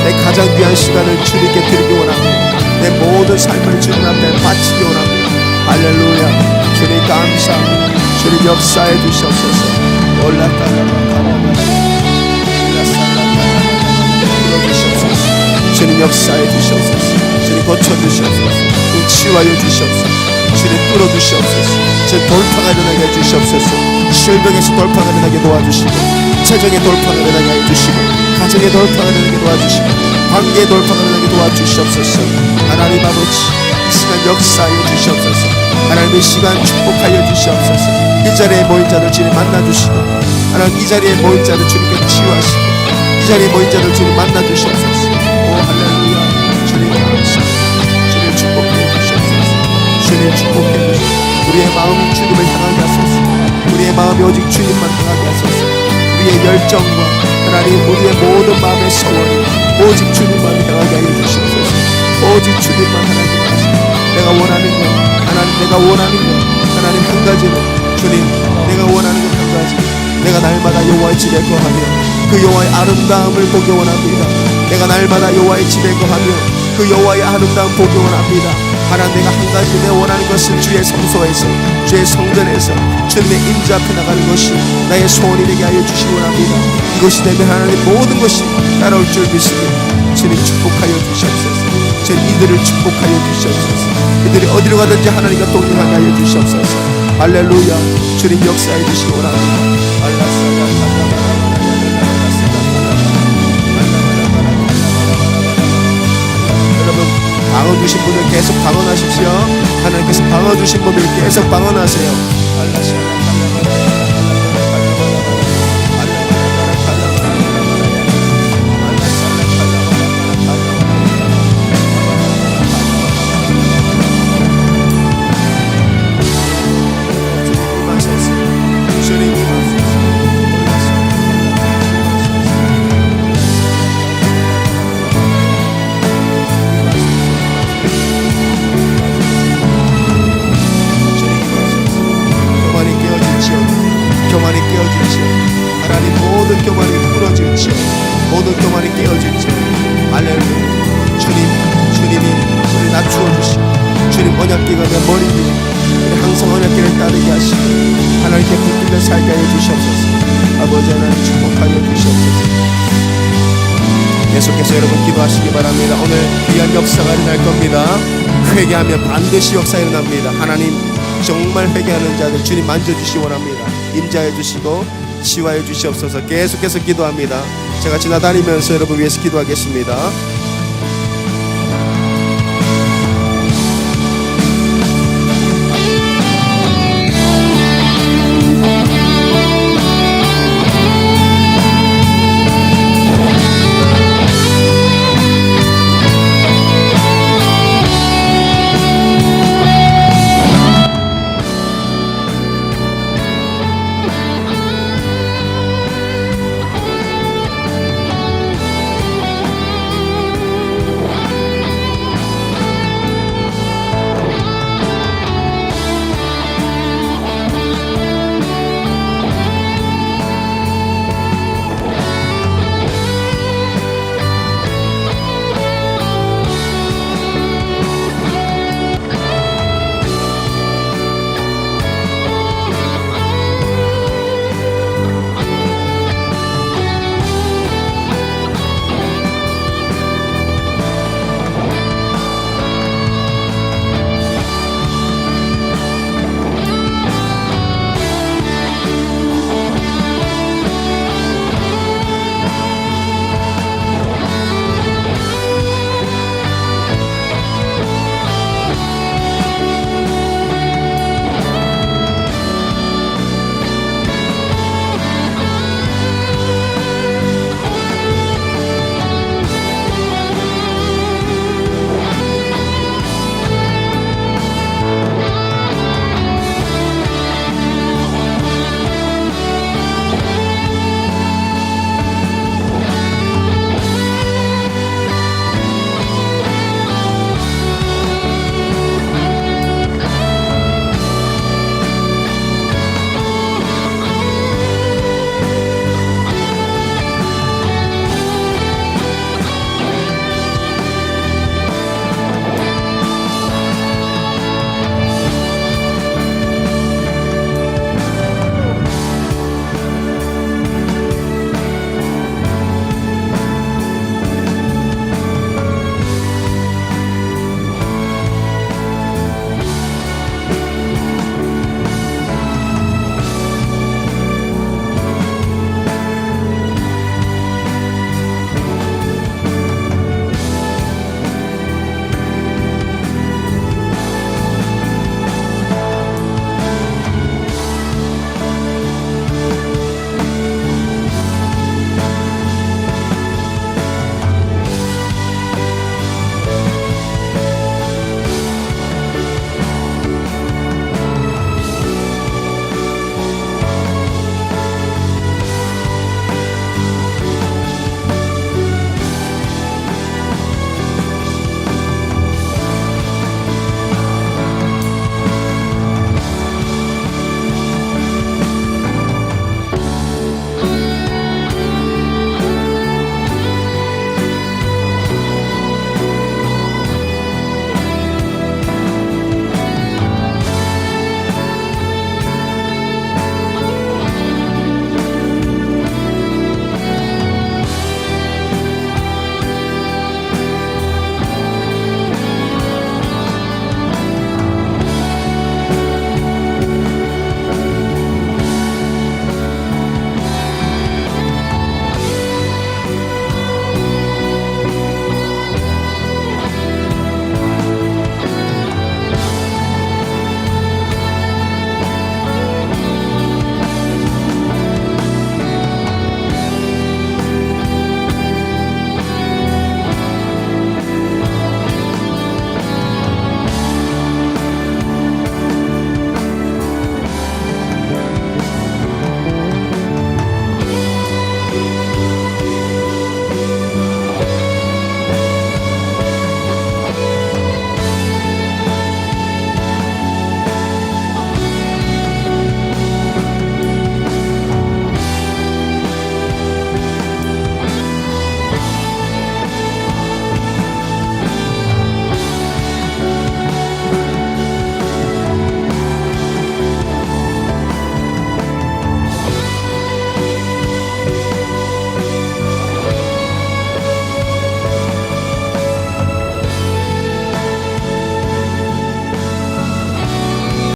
내 가장 귀한 시간을 주님께 드리기 원합니다. 내 모든 삶을 주님 앞에 바치기 원합니다. 할렐루야. 주님 감사합니다. 주님 역사해 주시옵소서. 주님 역사해 주시옵소서. 주님 고쳐주시옵소서. 주님 치유하여 주시옵소서. 주님 뚫어주시옵소서. 주님 돌파가 일어나게 해주시옵소서. 실병에서 돌파가 일어나게 도와주시고 재정의 돌파가 일어나게 해주시고 가정의 돌파가 일어나게 도와주시고 관계의 돌파가 일어나게 도와주시옵소서. 하나님 아버지 이 시간 역사하여 주시옵소서. 하나님 이 시간 축복하여 주시옵소서. 이 자리에 모인 자들 주님 만나주시고 하나님 이 자리에 모인 자들 주님께 치유하시고 이 자리에 모인 자들 주님 만나주시옵소서. 오 할렐루야. 주님 감사합니다. 주님 축복해 주시옵소서. 주님 축복해 주시옵소서. 우리의 마음이 주님을 향하게 하소서. 우리의 마음이 오직 주님만 향하게 하소서. 우리의 열정과 하나님 우리의 모든 마음의 소원이 오직 주님만 향하게 하여 주시옵소서. 오직 주님만 향하게 하소서. 내가 원하는 것 하나님 내가 원하는 것 하나님 한 가지는 주님 내가 원하는 것 한 가지 내가 날마다 여호와의 집에 거하며 그 여호와의 아름다움을 보기 원합니다. 내가 날마다 여호와의 집에 거하며 그 여호와의 아름다움 보기 원합니다. 하나님 내가 한 가지 내가 원하는 것은 주의 성소에서 주의 성전에서 주님의 임재 앞에 나가는 것이 나의 소원이 되게 하여 주시기 원합니다. 이것이 되면 하나님 모든 것이 따라올 줄 믿습니다. 주님 축복하여 주시옵소서. 주님 이들을 축복하여 주시옵소서. 이들이 어디로 가든지 하나님과 동행하게 하여 주시옵소서. 할렐루야. 주님 역사해 주시기 원합니다. 여러분 방언 주신 분들 계속 방언하십시오. 하나님께서 방언 주신 분들 계속 방언하세요. 교만이 깨어질지어. 하나님 모든 교만이 부러질지어. 모든 교만이 깨어질지어. 할렐루야. 주님이 우리 낮추어 주시고 주님 언약궤가 내 머리 위에 우리 항상 언약궤를 따르게 하시고 하나님께 붙들려 살게 하여 주시옵소서. 아버지 하나님 축복하여 주시옵소서. 계속해서 여러분 기도하시기 바랍니다. 오늘 귀한 역사가 일어날 겁니다. 회개하면 반드시 역사 일어납니다. 하나님 정말 회개하는 자들 주님 만져주시기 원합니다. 임재하여 주시고 치유하여 주시옵소서. 계속해서 기도합니다. 제가 지나다니면서 여러분 위해서 기도하겠습니다.